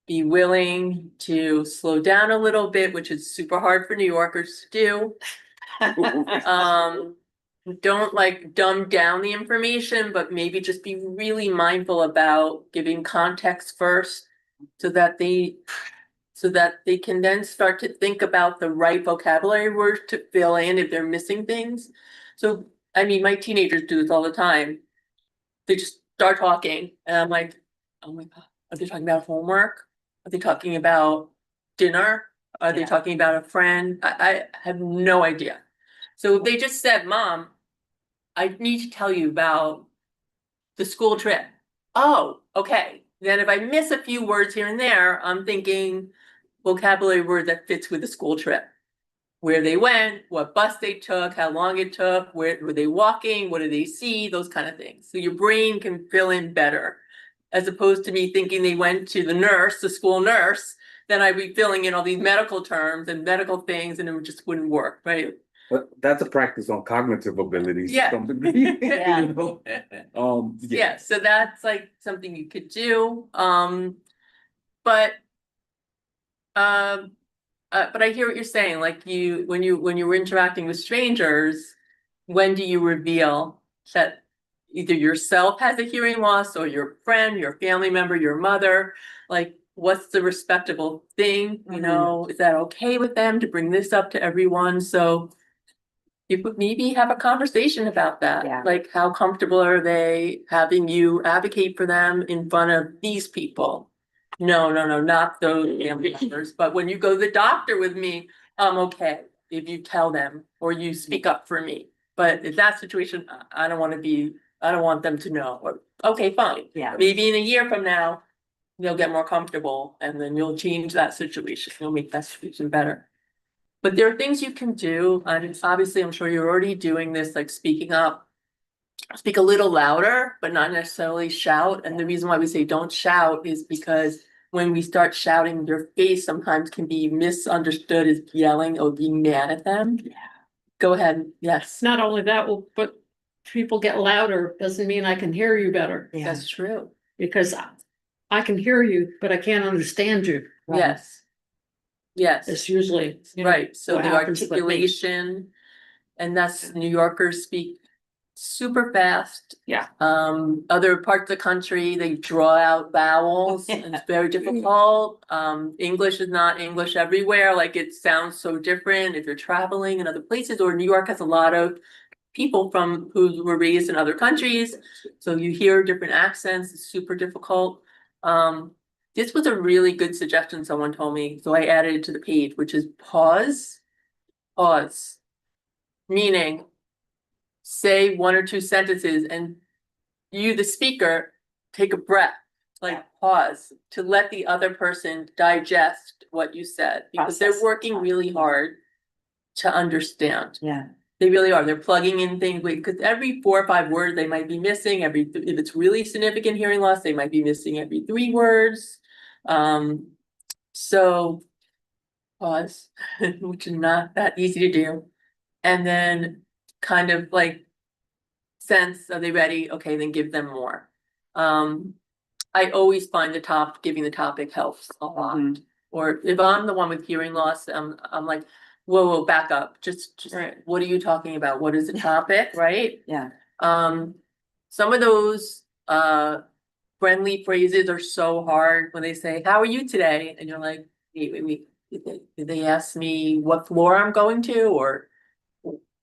be willing to slow down a little bit, which is super hard for New Yorkers to do. Don't like dumb down the information, but maybe just be really mindful about giving context first so that they can then start to think about the right vocabulary words to fill in if they're missing things. So, I mean, my teenagers do this all the time. They just start talking and I'm like, oh my God, are they talking about homework? Are they talking about dinner? Are they Yeah. talking about a friend? I have no idea. So they just said, Mom, I need to tell you about the school trip. Oh, okay. Then if I miss a few words here and there, I'm thinking vocabulary word that fits with the school trip. Where they went, what bus they took, how long it took, where were they walking, what did they see, those kind of things. So your brain can fill in better. As opposed to me thinking they went to the school nurse, then I'd be filling in all these medical terms and medical things and it just wouldn't work, right? But that's a practice on cognitive abilities. to Yeah. some degree, Yeah. you know? Yeah, so that's like something you could do, but I hear what you're saying, like when you were interacting with strangers, when do you reveal that either yourself has a hearing loss or your friend, your family member, your mother, like what's the respectable thing, you Mhm. know, is that okay with them to bring this up to everyone? So you could maybe have a conversation about that. Yeah. Like, how comfortable are they having you advocate for them in front of these people? No, not those family members. But when you go to the doctor with me, I'm okay if you tell them or you speak up for me. But in that situation, I don't want them to know. Or, okay, fine. Yeah. Maybe in a year from now, they'll get more comfortable and then you'll change that situation. You'll make that situation better. But there are things you can do, and it's obviously, I'm sure you're already doing this, like speaking up. Speak a little louder, but not necessarily shout. And the reason why we say don't shout is because when we start shouting, your face sometimes can be misunderstood as yelling or being mad at them. Go ahead, yes, Not only that, well, but people get louder, doesn't mean I can hear you better, Yeah. that's true, because I can hear you, but I can't understand you. Right. yes. Yes. It's usually, you know, Right, so what the happens with me. articulation, and that's New Yorkers speak super fast. Yeah. Other parts of the country, they draw out vowels, and it's very difficult. English is not English everywhere, like it sounds so different if you're traveling in other places, or New York has a lot of people from who were raised in other countries, so you hear different accents, it's super difficult. This was a really good suggestion someone told me, so I added it to the page, which is pause. Pause. Meaning, say one or two sentences and you, the speaker, take a breath, like pause, to let the other person digest what you said, because they're Process. working really hard to understand. Yeah. They really are. They're plugging in things, because every 4 or 5 words they might be missing. If it's really significant hearing loss, they might be missing every 3 words. So pause, which is not that easy to do. And then kind of like sense, are they ready? Okay, then give them more. I always find giving the topic helps a lot. Mhm. Or if I'm the one with hearing loss, I'm like, whoa, back up. Just Right. what are you talking about? What is the topic, right? Yeah. Some of those friendly phrases are so hard when they say, how are you today? And you're like, wait, did they ask me what floor I'm going to, or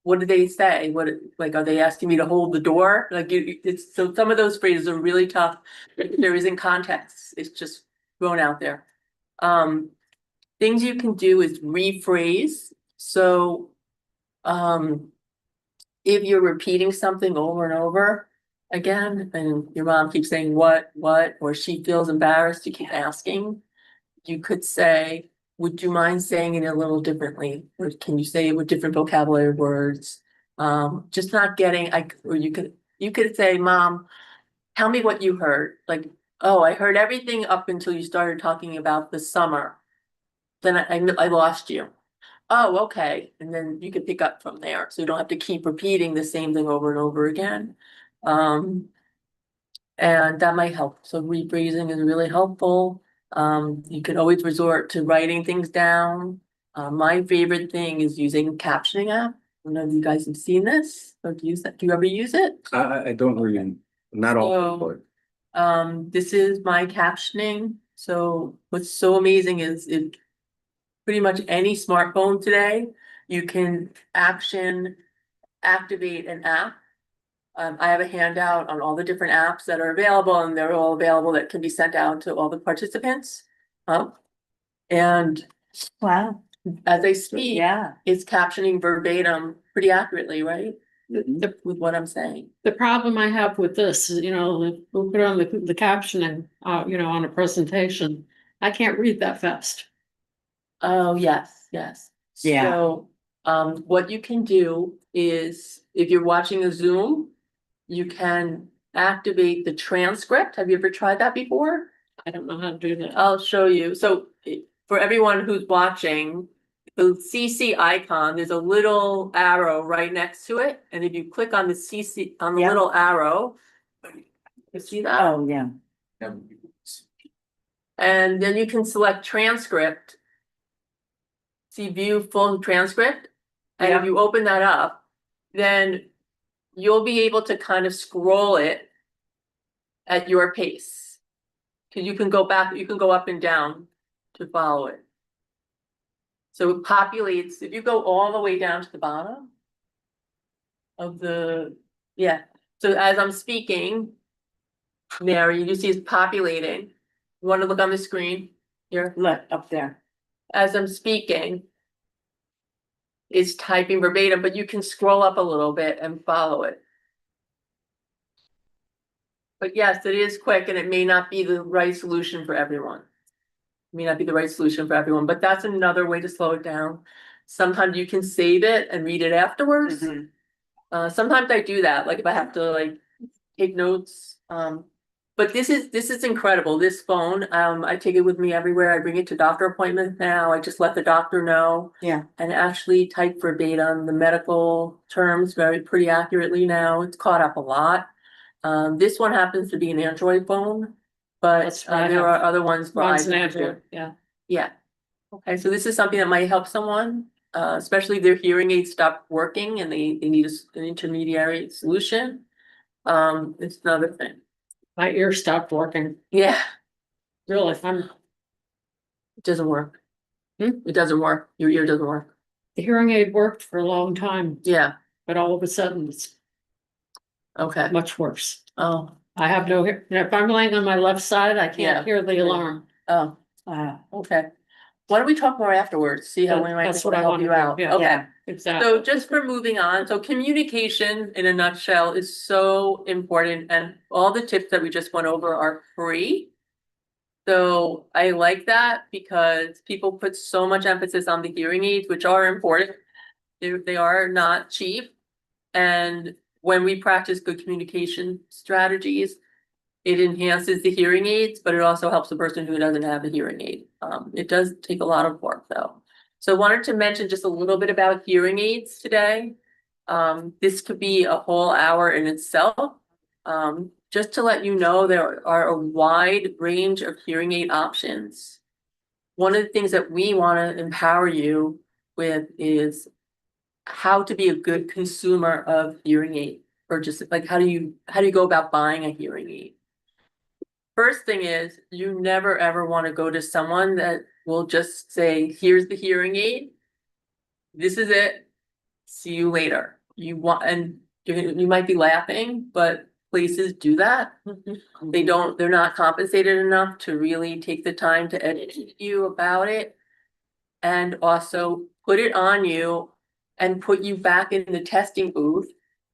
what did they say? What, like, are they asking me to hold the door? Like, it's, so some of those phrases are really tough. There isn't context. It's just thrown out there. Things you can do is rephrase. So, if you're repeating something over and over again, and your mom keeps saying what, or she feels embarrassed to keep asking, you could say, would you mind saying it a little differently? Or can you say it with different vocabulary words? Just not getting, or you could say, Mom, tell me what you heard. Like, oh, I heard everything up until you started talking about the summer. Then I lost you. Oh, okay. And then you can pick up from there. So you don't have to keep repeating the same thing over and over again. And that might help. So rephrasing is really helpful. You could always resort to writing things down. My favorite thing is using captioning app. I don't know if you guys have seen this or do you ever use it? I don't really, not all, So, but. This is my captioning. So what's so amazing is it pretty much any smartphone today, you can activate an app. I have a handout on all the different apps that are available, and they're all available that can be sent out to all the participants. And Wow. as I speak, Yeah. it's captioning verbatim pretty accurately, right? With what I'm saying. The problem I have with this is, you know, we'll put on the captioning, you know, on a presentation. I can't read that fast. Oh, yes, yes. Yeah. So, what you can do is, if you're watching a Zoom, you can activate the transcript. Have you ever tried that before? I don't know how to do that. I'll show you. So for everyone who's watching, the CC icon, there's a little arrow right next to it. And if you click on the CC, on the Yeah. little arrow, you see that? Oh, yeah. And then you can select transcript. See view full transcript. And if Yeah. you open that up, then you'll be able to kind of scroll it at your pace. Cause you can go back, you can go up and down to follow it. So it populates, if you go all the way down to the bottom of yeah. So as I'm speaking, Mary, you see it's populating. You want to look on the screen here? Look up there. As I'm speaking, it's typing verbatim, but you can scroll up a little bit and follow it. But yes, it is quick, and it may not be the right solution for everyone. It may not be the right solution for everyone, but that's another way to slow it down. Sometimes you can save it and read it afterwards. Mhm. Sometimes I do that, like if I have to like take notes. But this is incredible. This phone, I take it with me everywhere. I bring it to doctor appointments now. I just let the doctor know. Yeah. And actually type verbatim the medical terms pretty accurately now. It's caught up a lot. This one happens to be an Android phone, but That's what I there have. are other ones for Mine's an iPhone Android, too. yeah. Yeah. Okay, so this is something that might help someone, especially if their hearing aids stop working and they need an intermediary solution. It's another thing. My ear stopped working, Yeah, really, it doesn't work. Hmm? It doesn't work. Your ear doesn't work. the hearing aid worked for a long time, Yeah, but all of a sudden it's okay. much worse. Oh, I have no, if I'm laying on my left side, I Yeah. can't hear the alarm. oh, okay. Why don't we talk more afterwards? See how we might That's be able what to I help wanna you do, out. yeah. Okay. Yeah. Exactly. So just for moving on, so communication in a nutshell is so important and all the tips that we just went over are free. So I like that because people put so much emphasis on the hearing aids, which are important. They are not cheap. And when we practice good communication strategies, it enhances the hearing aids, but it also helps the person who doesn't have a hearing aid. It does take a lot of work though. So I wanted to mention just a little bit about hearing aids today. This could be a whole hour in itself. Just to let you know, there are a wide range of hearing aid options. One of the things that we want to empower you with is how to be a good consumer of hearing aid, or just like how do you go about buying a hearing aid? First thing is, you never ever want to go to someone that will just say, here's the hearing aid. This is it. See you later. You want, and you might be laughing, but places do that. They're not compensated enough to really take the time to educate you about it. And also put it on you and put you back in the testing booth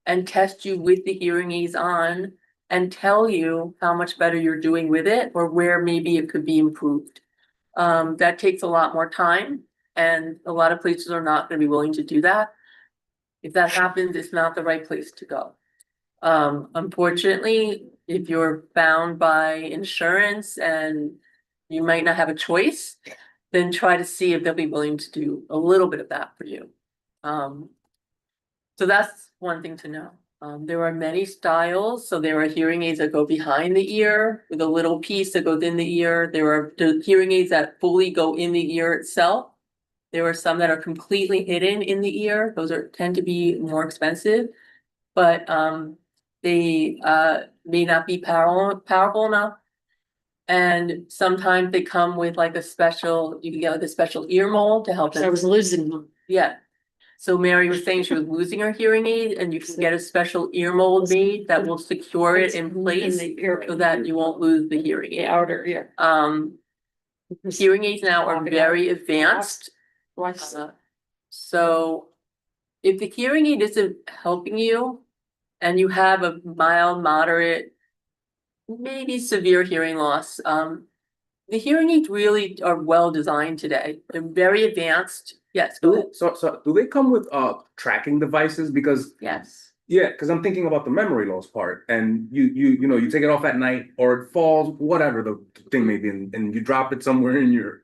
and test you with the hearing aids on and tell you how much better you're doing with it or where maybe it could be improved. That takes a lot more time and a lot of places are not going to be willing to do that. If that happens, it's not the right place to go. Unfortunately, if you're bound by insurance and you might not have a choice, then try to see if they'll be willing to do a little bit of that for you. So that's one thing to know. There are many styles. So there are hearing aids that go behind the ear with a little piece that goes in the ear. There are the hearing aids that fully go in the ear itself. There are some that are completely hidden in the ear. Those tend to be more expensive, but they may not be powerful enough. And sometimes they come with like you can get like a special ear mold to help I them. was losing them. Yeah. So Mary was saying she was losing her hearing aid and you can get a special ear mold made that will secure it in place the ear, so that you won't lose the hearing the aid. outer ear. Hearing aids now are very advanced. So if the hearing aid isn't helping you and you have a mild, moderate, maybe severe hearing loss, the hearing aids really are well designed today. They're very advanced. Yes, go ahead. So do they come with tracking devices? Because Yes. yeah, because I'm thinking about the memory loss part, and you take it off at night or it falls, whatever the thing may be, and you drop it somewhere in your.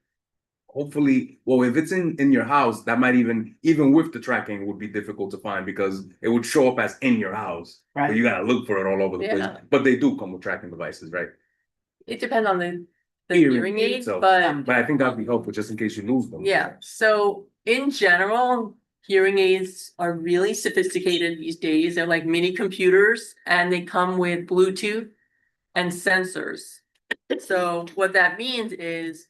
Hopefully, well, if it's in your house, that might even with the tracking would be difficult to find because it would show up as in your house. But you gotta look for it all over the place. Yeah. But they do come with tracking devices, right? It depends on the Hearing hearing aid, itself. but I think that'd be helpful just in case you lose them. yeah, so in general, hearing aids are really sophisticated these days. They're like mini computers and they come with Bluetooth and sensors. So what that means is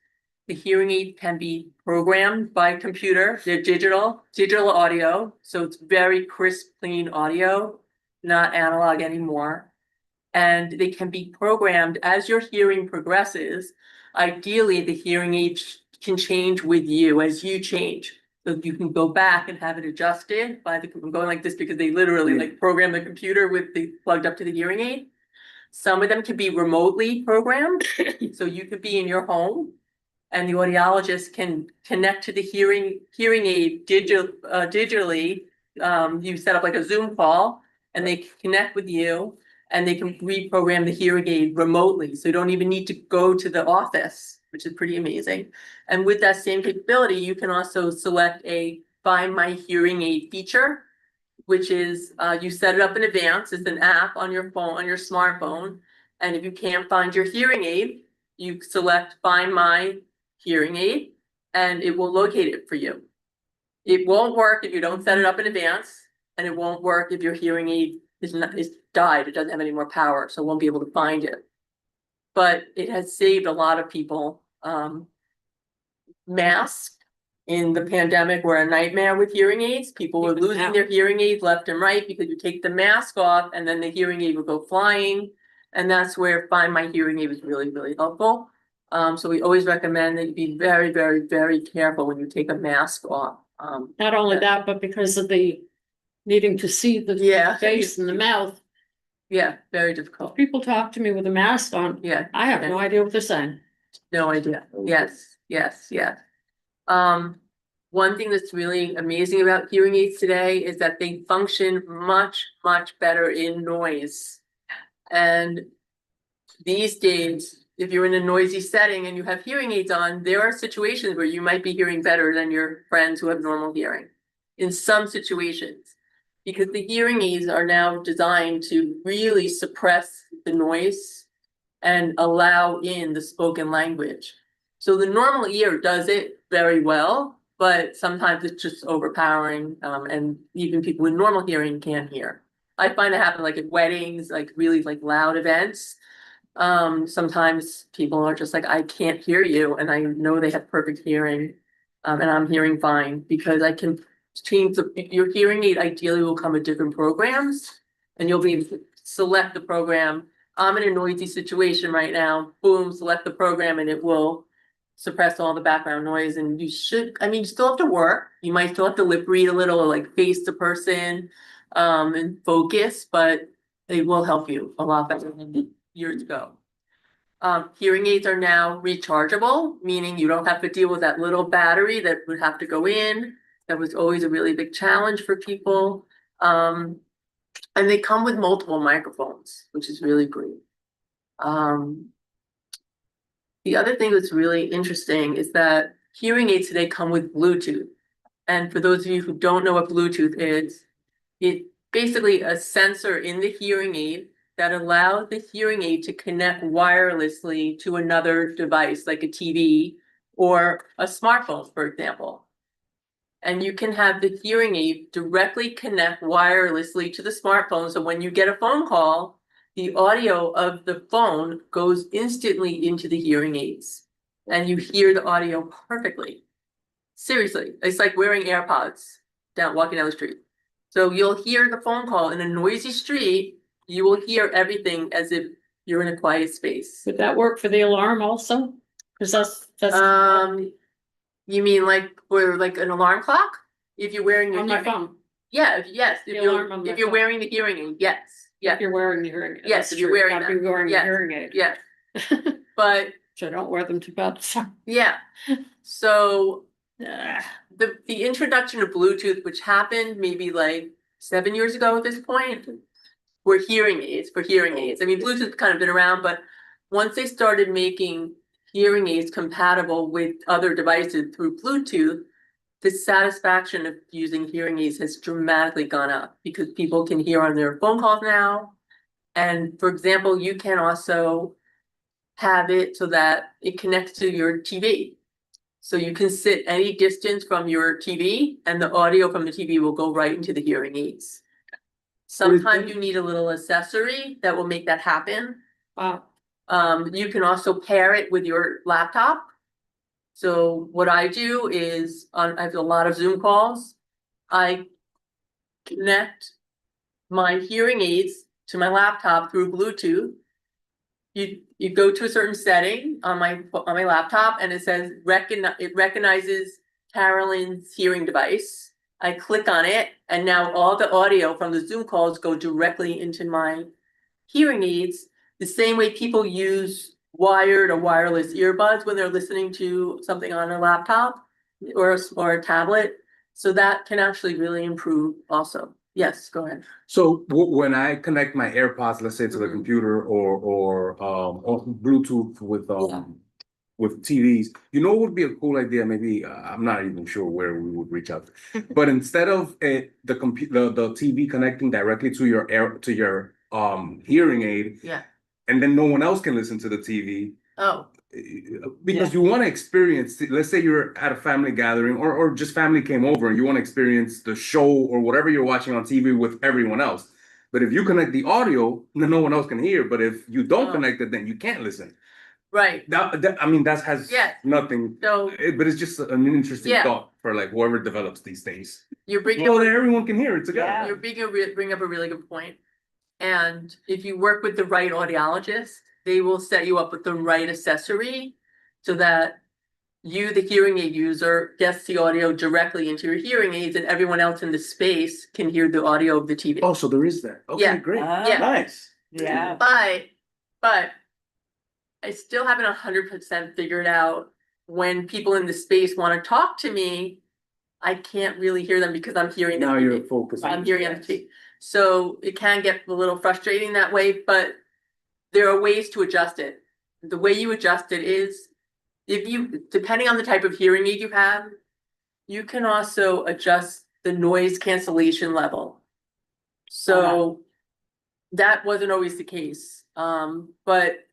the hearing aid can be programmed by computer. They're digital audio. So it's very crisp, clean audio, not analog anymore. And they can be programmed as your hearing progresses. Ideally, the hearing aid can change with you as you change. So you can go back and have it adjusted by I'm going like this because they literally like program the computer with the plugged up to the hearing aid. Some of them can be remotely programmed. So you could be in your home and the audiologist can connect to the hearing aid digitally. You set up like a Zoom call and they can connect with you and they can reprogram the hearing aid remotely. So you don't even need to go to the office, which is pretty amazing. And with that same capability, you can also select a Find My Hearing Aid feature, which is you set it up in advance. It's an app on your phone, on your smartphone. And if you can't find your hearing aid, you select Find My Hearing Aid and it will locate it for you. It won't work if you don't set it up in advance, and it won't work if your hearing aid is died. It doesn't have any more power, so it won't be able to find it. But it has saved a lot of people. Masks in the pandemic were a nightmare with hearing aids. People were Even losing now. their hearing aids left and right because you take the mask off and then the hearing aid would go flying. And that's where Find My Hearing Aid was really, really helpful. So we always recommend that you be very, very, very careful when you take a mask off. Not only that, but because of the needing to see the Yeah. face and the mouth. Yeah, very difficult. People talk to me with a mask on. Yeah. I have no idea what they're saying. No idea. Yes, yes, yes. One thing that's really amazing about hearing aids today is that they function much, much better in noise. And these days, if you're in a noisy setting and you have hearing aids on, there are situations where you might be hearing better than your friends who have normal hearing. In some situations, because the hearing aids are now designed to really suppress the noise and allow in the spoken language. So the normal ear does it very well, but sometimes it's just overpowering, and even people with normal hearing can't hear. I find it happen like at weddings, like really like loud events. Sometimes people are just like, I can't hear you, and I know they have perfect hearing, and I'm hearing fine because I can change your hearing aid ideally will come with different programs, and you'll be able to select the program. I'm in a noisy situation right now, boom, select the program and it will suppress all the background noise. And you should, I mean, you still have to work. You might still have to lip read a little or like face the person and focus, but they will help you a lot better than years ago. Hearing aids are now rechargeable, meaning you don't have to deal with that little battery that would have to go in. That was always a really big challenge for people. And they come with multiple microphones, which is really great. The other thing that's really interesting is that hearing aids today come with Bluetooth. And for those of you who don't know what Bluetooth is, it's basically a sensor in the hearing aid that allows the hearing aid to connect wirelessly to another device like a TV or a smartphone, for example. And you can have the hearing aid directly connect wirelessly to the smartphone. So when you get a phone call, the audio of the phone goes instantly into the hearing aids and you hear the audio perfectly. Seriously, it's like wearing AirPods walking down the street. So you'll hear the phone call in a noisy street. You will hear everything as if you're in a quiet space. Would that work for the alarm also? Cause that's. You mean like for like an alarm clock? If you're wearing your On my hearing, phone, yeah, yes, The alarm on my if you're phone. wearing the hearing aid, yes, yeah, if you're wearing the hearing. aid, Yes, that's if you're true. wearing I'd them. be wearing a Yes. hearing aid. yeah. But So I don't wear them too bad. yeah, so Ah, the introduction of Bluetooth, which happened maybe like 7 years ago at this point, were hearing aids for hearing aids. I mean, Bluetooth's kind of been around, but once they started making hearing aids compatible with other devices through Bluetooth, the satisfaction of using hearing aids has dramatically gone up because people can hear on their phone calls now. And for example, you can also have it so that it connects to your TV. So you can sit any distance from your TV and the audio from the TV will go right into the hearing aids. Sometimes you need a little accessory that will make that happen. wow. You can also pair it with your laptop. So what I do is I have a lot of Zoom calls. I connect my hearing aids to my laptop through Bluetooth. You go to a certain setting on my laptop and it says it recognizes Carolyn's hearing device. I click on it and now all the audio from the Zoom calls go directly into my hearing aids. The same way people use wired or wireless earbuds when they're listening to something on a laptop or a tablet. So that can actually really improve also. Yes, go ahead. So when I connect my AirPods, let's say to the Mhm. computer or Bluetooth with TVs, you know what would be a cool idea? Maybe I'm not even sure where we would reach out. But instead of the TV connecting directly to your hearing aid, Yeah. and then no one else can listen to the TV. Oh, Because you want to experience, let's say you're at a family gathering or just family came over and you want to experience the show or whatever you're watching on TV with everyone else. But if you connect the audio, then no one else can hear. But if you don't Oh. connect it, then you can't listen. right. I mean, that has Yes. nothing, So but it's just an interesting Yeah. thought for like whoever develops these things. you're bringing So up, that everyone can hear it together. you're bring up a really good point. And if you work with the right audiologist, they will set you up with the right accessory so that you, the hearing aid user, gets the audio directly into your hearing aids and everyone else in the space can hear the audio of the TV. Oh, so there is that. Okay, Yeah. great. Yeah. Nice. Yeah. But I still haven't 100% figured out when people in the space want to talk to me, I can't really hear them because I'm hearing the Now you're TV. focusing. I'm hearing on the TV. So it can get a little frustrating that way, but there are ways to adjust it. The way you adjust it is depending on the type of hearing aid you have, you can also adjust the noise cancellation level. So that wasn't always the case. But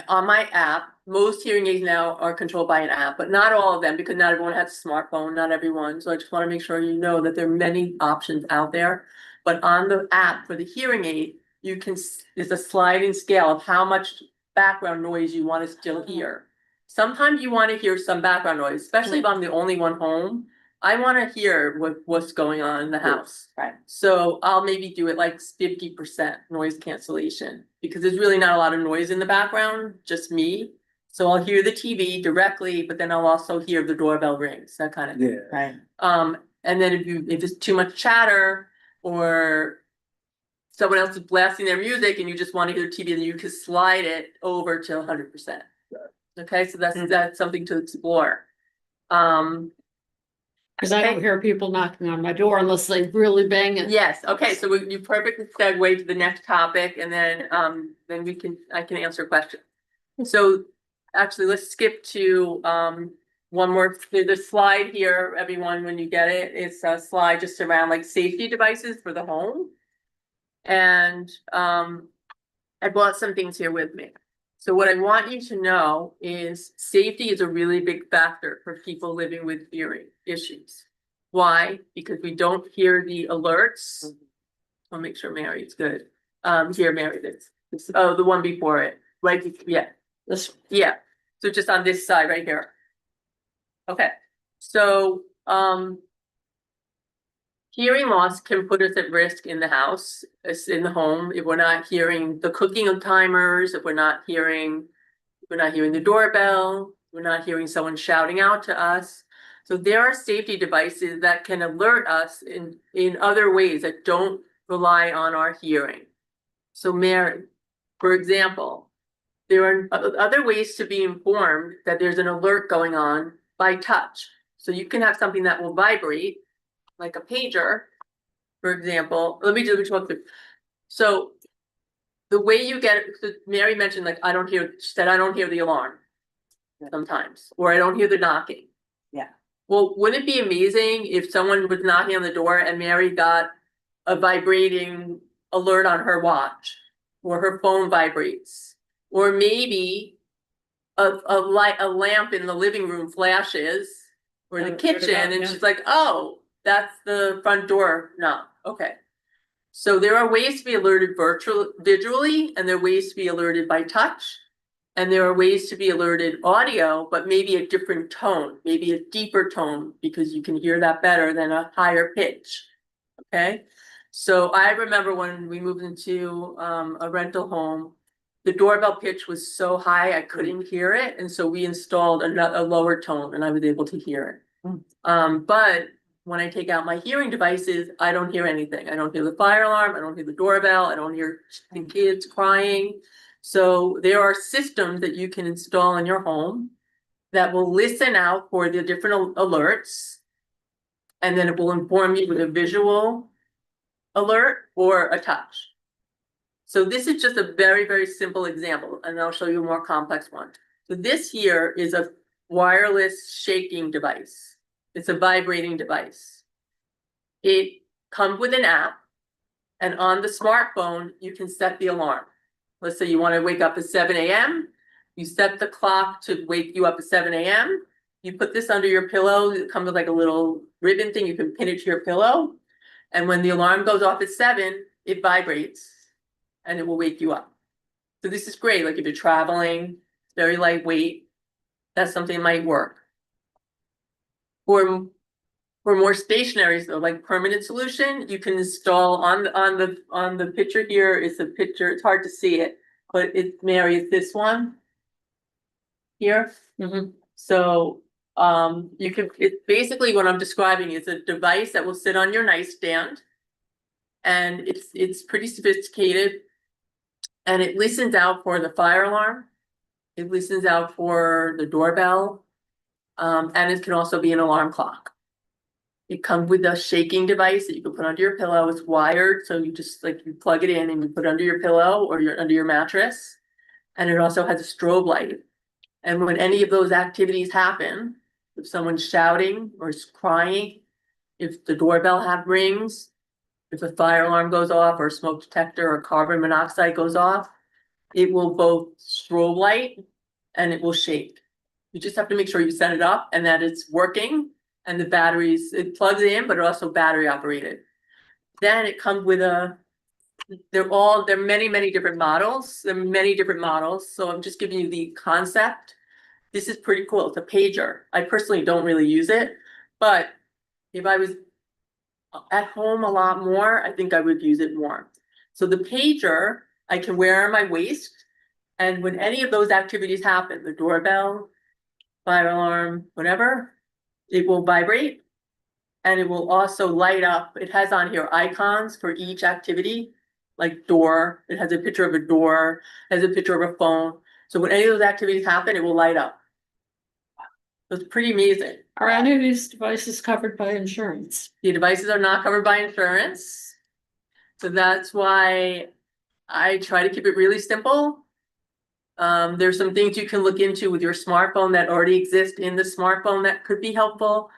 on my app, most hearing aids now are controlled by an app, but not all of them because not everyone has a smartphone, not everyone. So I just want to make sure you know that there are many options out there. But on the app for the hearing aid, there's a sliding scale of how much background noise you want to still hear. Sometimes you want to hear some background noise, especially if I'm the only one home. I want to hear what's going on in the house. Right. So I'll maybe do it like 50% noise cancellation because there's really not a lot of noise in the background, just me. So I'll hear the TV directly, but then I'll also hear the doorbell rings, that kind of thing. Yeah. Right. And then if it's too much chatter or someone else is blasting their music and you just want to hear the TV, then you can slide it over to 100%. Okay, so that's something to explore. Cause I don't hear people knocking on my door unless they really bang it. Yes, okay, so you perfectly segue to the next topic and then I can answer a question. So actually, let's skip to one more, the slide here, everyone, when you get it, it's a slide just around like safety devices for the home. And I brought some things here with me. So what I want you to know is safety is a really big factor for people living with hearing issues. Why? Because we don't hear the alerts. I'll make sure Mary's good. Here, Mary, this, oh, the one before it, right? Yeah, yeah. So just on this side right here. Okay, so hearing loss can put us at risk in the house, in the home, if we're not hearing the cooking of timers, if we're not hearing the doorbell, we're not hearing someone shouting out to us. So there are safety devices that can alert us in other ways that don't rely on our hearing. So Mary, for example, there are other ways to be informed that there's an alert going on by touch. So you can have something that will vibrate, like a pager, for example. Let me just walk through. So the way you get it, so Mary mentioned like she said I don't hear the alarm sometimes, or I don't hear the knocking. Yeah. Well, wouldn't it be amazing if someone was knocking on the door and Mary got a vibrating alert on her watch, or her phone vibrates, or maybe a lamp in the living room flashes, or the kitchen, and she's like, oh, that's the front door knock. Okay. So there are ways to be alerted visually, and there are ways to be alerted by touch. And there are ways to be alerted audio, but maybe a different tone, maybe a deeper tone, because you can hear that better than a higher pitch. Okay. So I remember when we moved into a rental home, the doorbell pitch was so high I couldn't hear it. And so we installed a lower tone and I was able to hear it. But when I take out my hearing devices, I don't hear anything. I don't hear the fire alarm. I don't hear the doorbell. I don't hear the kids crying. So there are systems that you can install in your home that will listen out for the different alerts. And then it will inform you with a visual alert or a touch. So this is just a very, very simple example, and I'll show you a more complex one. So this here is a wireless shaking device. It's a vibrating device. It comes with an app, and on the smartphone, you can set the alarm. Let's say you want to wake up at 7 a.m. You set the clock to wake you up at 7 a.m. You put this under your pillow. It comes with like a little ribbon thing. You can pin it to your pillow. And when the alarm goes off at 7, it vibrates and it will wake you up. So this is great. Like if you're traveling, very lightweight, that's something that might work. For more stationary, so like permanent solution, you can install on the picture here is a picture. It's hard to see it, but it Mary is this one here. So you can, it's basically what I'm describing is a device that will sit on your nightstand, and it's pretty sophisticated, and it listens out for the fire alarm. It listens out for the doorbell, and it can also be an alarm clock. It comes with a shaking device that you can put under your pillow. It's wired, so you just like you plug it in and you put it under your pillow or under your mattress. And it also has a strobe light. And when any of those activities happen, if someone's shouting or is crying, if the doorbell rings, if a fire alarm goes off or a smoke detector or carbon monoxide goes off, it will both strobe light and it will shake. You just have to make sure you set it up and that it's working. And the batteries, it plugs in, but also battery operated. Then it comes with there are many, many different models. There are many different models. So I'm just giving you the concept. This is pretty cool. It's a pager. I personally don't really use it, but if I was at home a lot more, I think I would use it more. So the pager I can wear on my waist. And when any of those activities happen, the doorbell, fire alarm, whatever, it will vibrate and it will also light up. It has on here icons for each activity, like door. It has a picture of a door, has a picture of a phone. So when any of those activities happen, it will light up. It's pretty amazing. Are any of these devices covered by insurance? The devices are not covered by insurance. So that's why I try to keep it really simple. There's some things you can look into with your smartphone that already exist in the smartphone that could be helpful.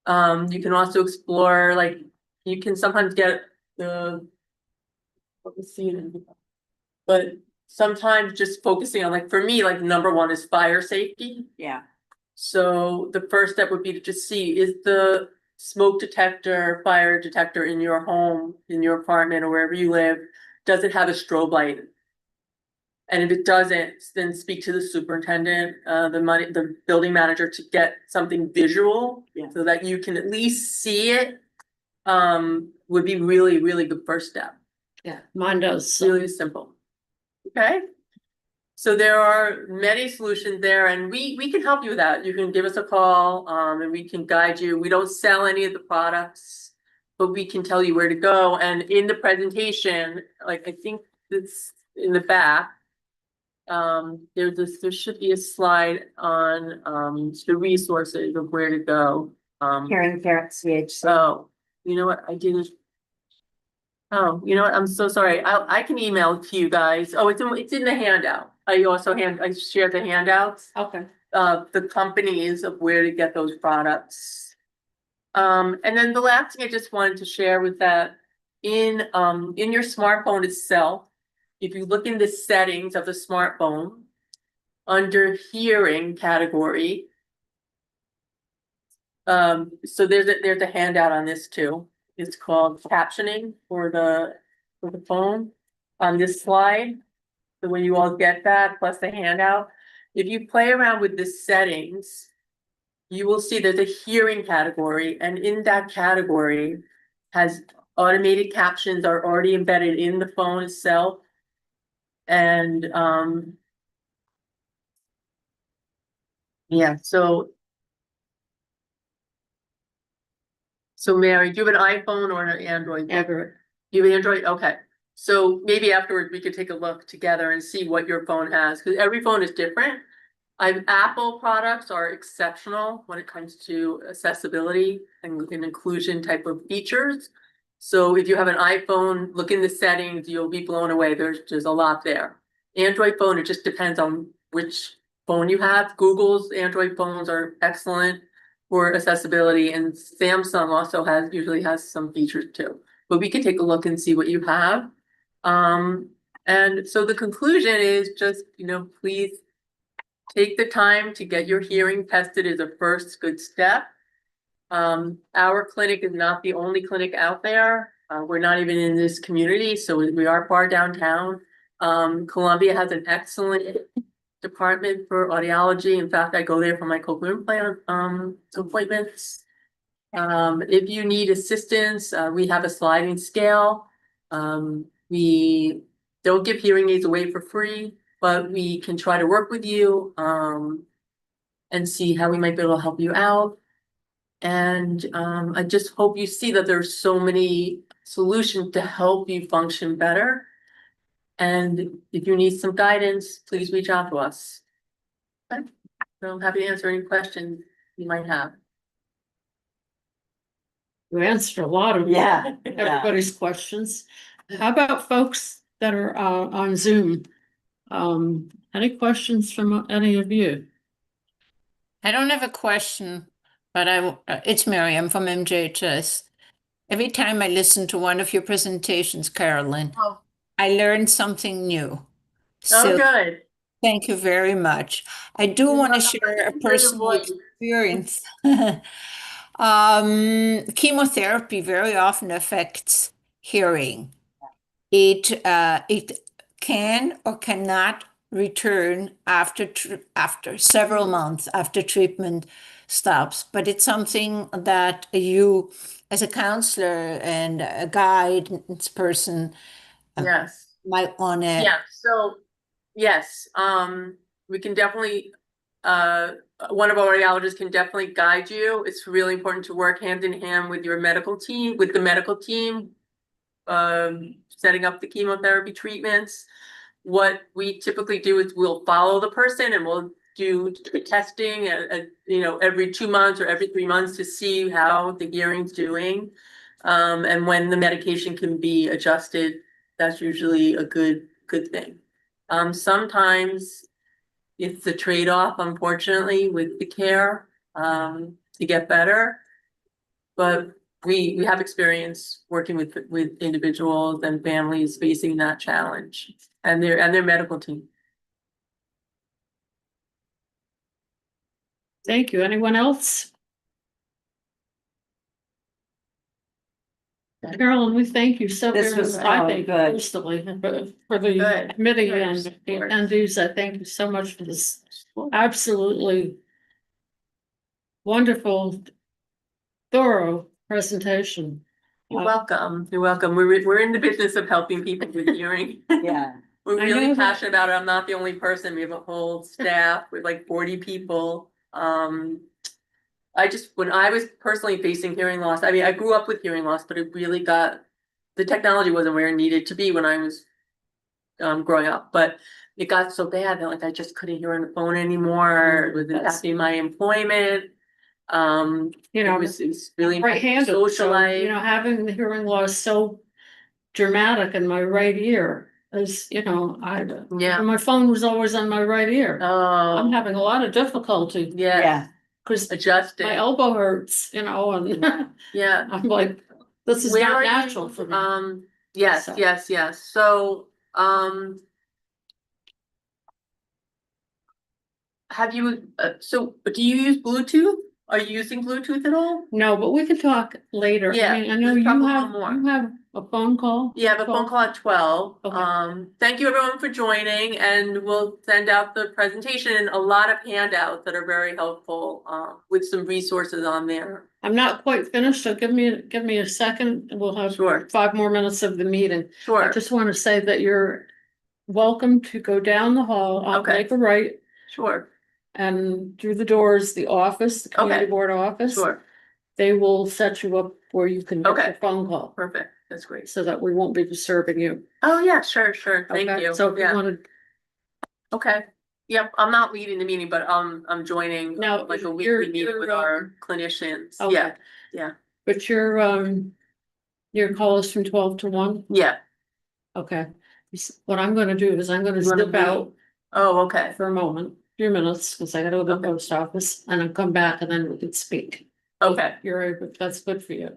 You can also explore, like, you can sometimes get let me see, but sometimes just focusing on, like, for me, like, number one is fire safety. Yeah. So the first step would be to just see, is the smoke detector, fire detector in your home, in your apartment, or wherever you live, does it have a strobe light? And if it doesn't, then speak to the superintendent, the building manager, to get something visual. Yeah. So that you can at least see it, would be really, really good first step. Yeah, mine does. Really simple. Okay. So there are many solutions there, and we can help you with that. You can give us a call, and we can guide you. We don't sell any of the products, but we can tell you where to go. And in the presentation, like, I think it's in the back, there should be a slide on the resources of where to go. Here in CHC. Oh, you know what? I didn't. Oh, you know what? I'm so sorry. I can email it to you guys. Oh, it's in the handout. I shared the handouts. Okay. The companies of where to get those products. And then the last thing I just wanted to share was that in your smartphone itself, if you look in the settings of the smartphone, under hearing category, so there's a handout on this too. It's called captioning for the phone on this slide. So when you all get that, plus the handout, if you play around with the settings, you will see there's a hearing category, and in that category has automated captions are already embedded in the phone itself. And yeah, so Mary, do you have an iPhone or an Android? Android. You have Android? Okay. So maybe afterwards we could take a look together and see what your phone has, because every phone is different. Apple products are exceptional when it comes to accessibility and inclusion type of features. So if you have an iPhone, look in the settings, you'll be blown away. There's a lot there. Android phone, it just depends on which phone you have. Google's Android phones are excellent for accessibility, and Samsung also usually has some features too. But we could take a look and see what you have. And so the conclusion is just, please take the time to get your hearing tested is a first good step. Our clinic is not the only clinic out there. We're not even in this community, so we are far downtown. Columbia has an excellent department for audiology. In fact, I go there for my cochlear implant appointments. If you need assistance, we have a sliding scale. We don't give hearing aids away for free, but we can try to work with you and see how we might be able to help you out. And I just hope you see that there's so many solutions to help you function better. And if you need some guidance, please reach out to us. Okay. So I'm happy to answer any questions you might have. You answered a lot of Yeah. everybody's questions. How about folks that are on Zoom? Any questions from any of you? I don't have a question, but it's Mary, I'm from MJHS. Every time I listen to one of your presentations, Carolyn, I learned something new. So Good. thank you very much. I do You're want to welcome. share a Thank you for your personal voice. experience. Chemotherapy very often affects hearing. It can or cannot return after several months after treatment stops, but it's something that you, as a counselor and a guidance person, Yes. might want to. Yeah. So yes, we can definitely. One of our audiologists can definitely guide you. It's really important to work hand in hand with your medical team, setting up the chemotherapy treatments. What we typically do is we'll follow the person and we'll do testing every 2 months or every 3 months to see how the hearing's doing. And when the medication can be adjusted, that's usually a good thing. Sometimes it's a trade-off, unfortunately, with the care to get better. But we have experience working with individuals and families facing that challenge and their medical team. Thank you. Anyone else? Carolyn, we thank you so This very was, much. I oh, think good. personally for the Good. committee Good. and the attendees, I thank you so much for this absolutely wonderful, thorough presentation. You're welcome. You're welcome. We're in the business of helping people with hearing. Yeah. We're I really know that. passionate about it. I'm not the only person. We have a whole staff with like 40 people. When I was personally facing hearing loss, I mean, I grew up with hearing loss, but the technology wasn't where it needed to be when I was growing up, but it got so bad that like I just couldn't hear on the phone anymore. It was impacting my employment. You know, it was really right-handed, social so, life. having the hearing loss so dramatic in my right ear is, Yeah. my phone was always on my right ear. I'm Oh, having a lot of difficulty yeah. Yeah. because Adjusting. my elbow hurts, and Yeah. I'm like, this is Where not are natural you? for me. Yes, So. yes. So, do you use Bluetooth? Are you using Bluetooth at all? No, but we can talk later. Yeah, I mean, I know let's you talk a have, little more. a phone call. Yeah, I have a phone call at 12. Okay. Thank you everyone for joining, and we'll send out the presentation and a lot of handouts that are very helpful, with some resources on there. I'm not quite finished, so give me a second, and we'll have Sure. 5 more minutes of the meeting. I Sure, just want to say that you're welcome to go down the hall, Okay. make a right, sure, and through the doors, the office, the community Okay. board office. sure. They will set you up where you can make Okay. a phone call, Perfect, that's great. so that we won't be disturbing you. Oh, yeah, sure, thank Okay? you. So if you Yeah, wanted, okay. Yep, I'm not leading the meeting, but I'm joining Now, like a you're- weekly meeting you're, with our clinicians. okay. Yeah, yeah, but your call is from 12 to 1? yeah. Okay. What I'm gonna do is I'm gonna You wanna step out Oh, okay, for a moment, few minutes, because I gotta go to the post office, and then come back and then we can speak. okay. You're able, that's good for you.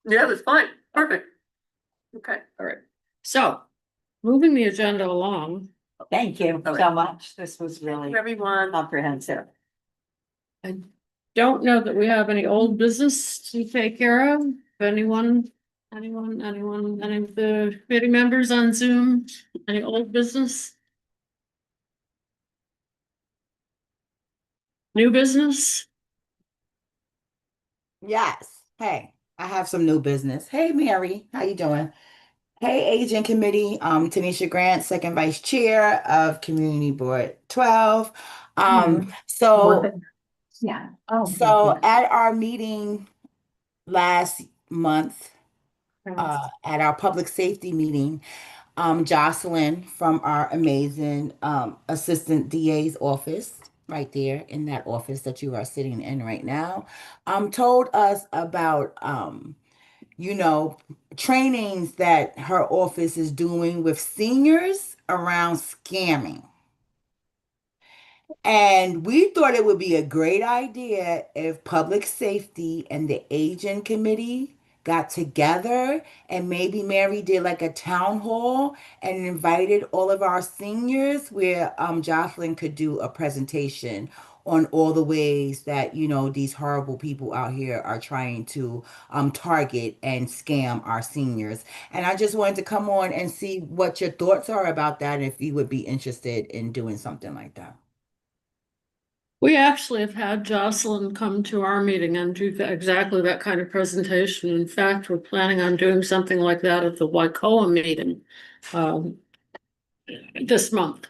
Yeah, that's fine. Perfect. Okay. All right. So, moving the agenda along, Thank you Okay. so much. This was really Everyone. comprehensive. I don't know that we have any old business to take care of. If anyone, any of the committee members on Zoom, any old business? New business? Yes. Hey, I have some new business. Hey, Mary, how you doing? Hey, Agent Committee. Tanisha Grant, second vice chair of Community Board 12. So Yeah. Oh. so at our meeting last month, at our public safety meeting, Jocelyn from our amazing assistant DA's office, right there in that office that you are sitting in right now, told us about trainings that her office is doing with seniors around scamming. And we thought it would be a great idea if public safety and the agent committee got together and maybe Mary did like a town hall and invited all of our seniors where Jocelyn could do a presentation on all the ways that these horrible people out here are trying to target and scam our seniors. And I just wanted to come on and see what your thoughts are about that and if you would be interested in doing something like that. We actually have had Jocelyn come to our meeting and do exactly that kind of presentation. In fact, we're planning on doing something like that at the Waikoa meeting this month.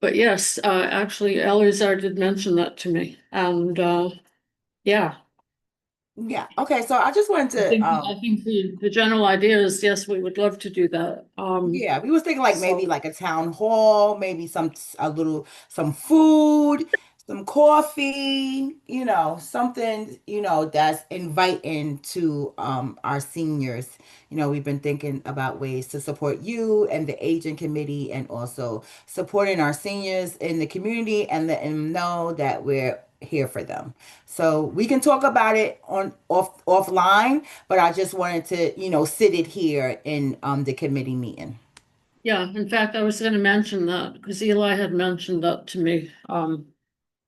But yes, actually, Eleazar did mention that to me, and yeah. Yeah. Okay. So I just wanted to. I think the general idea is, yes, we would love to do that. Yeah, we was thinking like maybe so- like a town hall, maybe some food, some coffee, something, that's inviting to our seniors. We've been thinking about ways to support you and the agent committee and also supporting our seniors in the community and letting them know that we're here for them. So we can talk about it offline, but I just wanted to, sit it here in the committee meeting. Yeah, in fact, I was gonna mention that because Eli had mentioned that to me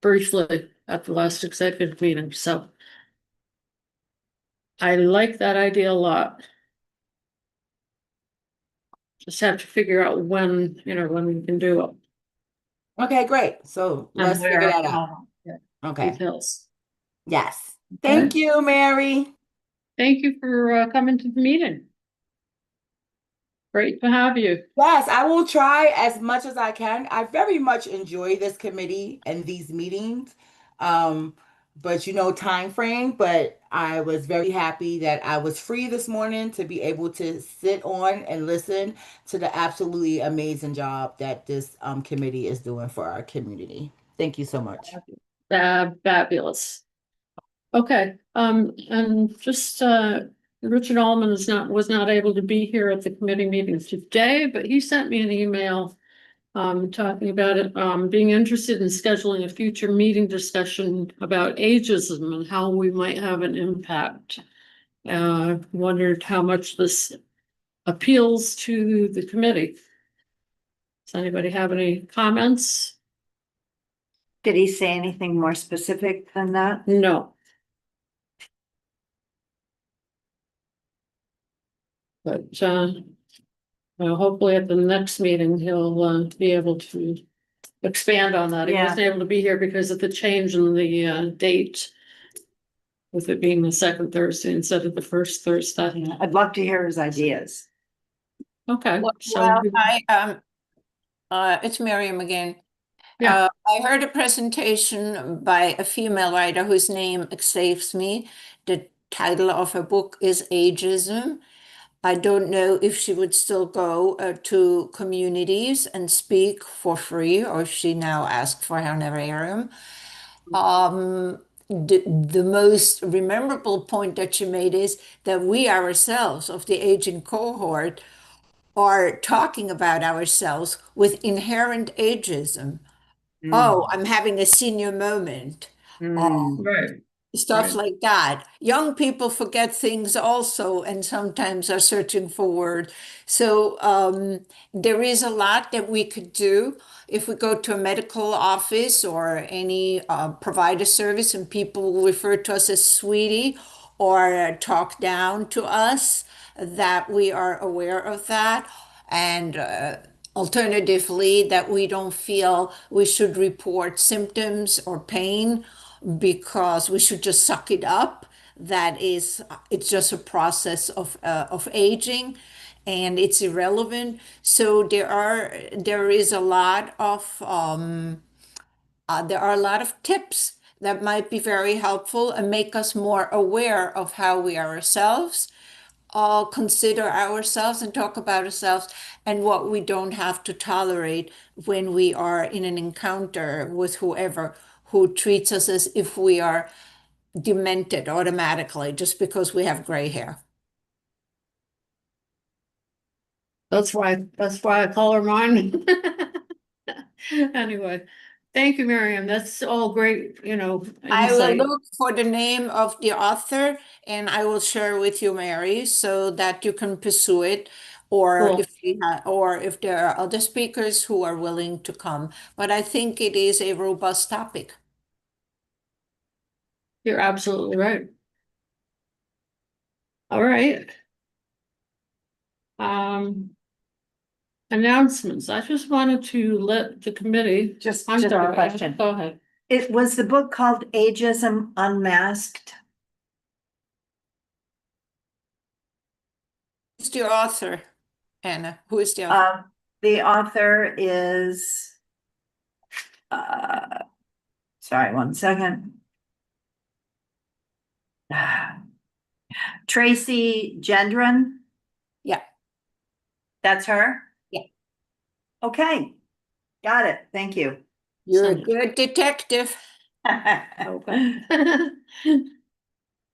briefly at the last executive meeting, so I like that idea a lot. Just have to figure out when we can do it. Okay, great. So and let's figure where, that out. Okay. Details. Yes. Thank you, Mary. Thank you for coming to the meeting. Great to have you. Yes, I will try as much as I can. I very much enjoy this committee and these meetings. But time frame, but I was very happy that I was free this morning to be able to sit on and listen to the absolutely amazing job that this committee is doing for our community. Thank you so much. Fabulous. Okay, and just Richard Allman was not able to be here at the committee meeting today, but he sent me an email talking about it, being interested in scheduling a future meeting discussion about ageism and how we might have an impact. Wondered how much this appeals to the committee. Does anybody have any comments? Did he say anything more specific than that? No. But hopefully at the next meeting, he'll be able to expand on that. He Yeah. wasn't able to be here because of the change in the date. With it being the second Thursday instead of the first Thursday. I'd love to hear his ideas. Okay, Well, so I, it's Miriam again. Yeah. I heard a presentation by a female writer whose name escapes me. The title of her book is Ageism. I don't know if she would still go to communities and speak for free, or if she now asks for honorarium. The most memorable point that she made is that we ourselves of the aging cohort are talking about ourselves with inherent ageism. Oh, I'm having a senior moment. Mm. Right. Stuff like that. Young people forget things also, and sometimes are searching for words. So there is a lot that we could do if we go to a medical office or any provider service, and people will refer to us as sweetie or talk down to us, that we are aware of that. And alternatively, that we don't feel we should report symptoms or pain because we should just suck it up. That is, it's just a process of aging, and it's irrelevant. So there is a lot of there are a lot of tips that might be very helpful and make us more aware of how we are ourselves, consider ourselves and talk about ourselves, and what we don't have to tolerate when we are in an encounter with whoever who treats us as if we are demented automatically just because we have gray hair. That's why I call her mine. Anyway, thank you, Miriam. That's all great, I will insight. look for the name of the author and I will share with you, Mary, so that you can pursue it. Or Cool. if there are other speakers who are willing to come. But I think it is a robust topic. You're absolutely right. All right. Announcements. I just wanted to let the committee. Just I'm a sorry. question. Go ahead. It was the book called Ageism Unmasked. Who's the author, Anna? Who is the author? The author is, sorry, one second. Tracy Gendron. Yeah. That's her? Yeah. Okay, got it. Thank you. You're a good detective. Okay.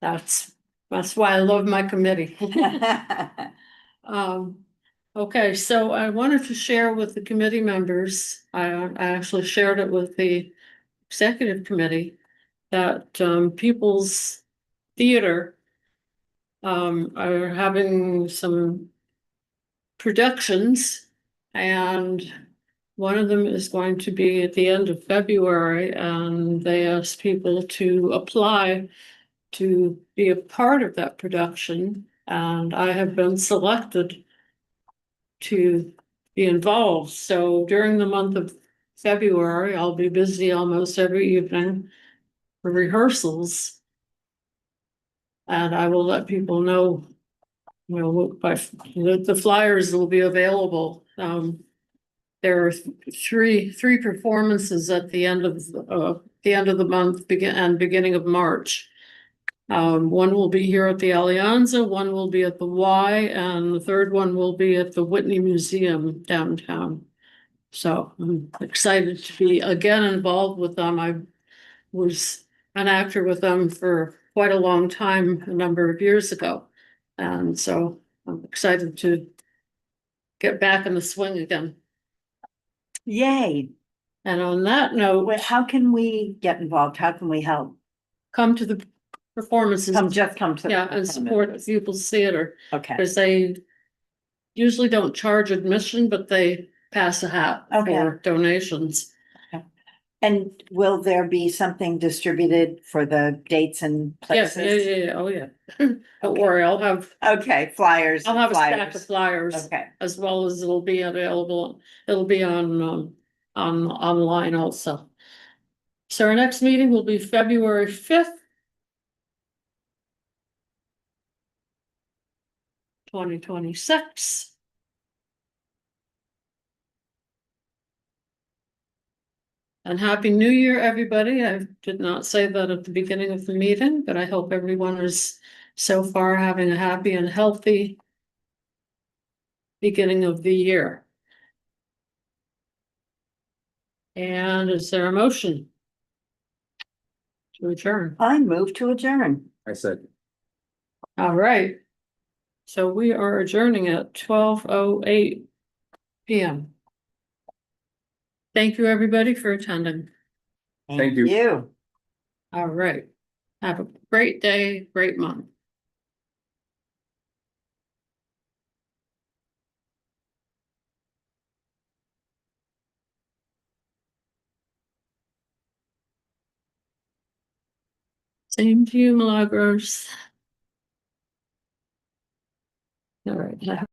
That's why I love my committee. Okay, so I wanted to share with the committee members, I actually shared it with the executive committee, that People's Theater are having some productions, and one of them is going to be at the end of February, and they asked people to apply to be a part of that production, and I have been selected to be involved. So during the month of February, I'll be busy almost every evening for rehearsals. And I will let people know, the flyers will be available. There are three performances at the end of the month, beginning of March. One will be here at the Alianza, one will be at the Y, and the third one will be at the Whitney Museum downtown. So I'm excited to be again involved with them. I was an actor with them for quite a long time, a number of years ago. And so I'm excited to get back in the swing again. Yay. And on that note, How can we get involved? How can we help? come to the performances. Come to. Yeah, and support People's Theater, Okay, because they usually don't charge admission, but they pass a hat for donations. and will there be something distributed for the dates and Yes, places? yeah, oh yeah. Don't worry, I'll have Okay, flyers. a stack of flyers. Okay, As well as it'll be available, it'll be on online also. So our next meeting will be February 5th. 2026. And Happy New Year, everybody. I did not say that at the beginning of the meeting, but I hope everyone is so far having a happy and healthy beginning of the year. And is there a motion to adjourn? I move to adjourn. I said. All right. So we are adjourning at 12:08 PM. Thank you, everybody, for attending. Thank you. You. All right. Have a great day, great month. Same to you, Milagros. All right.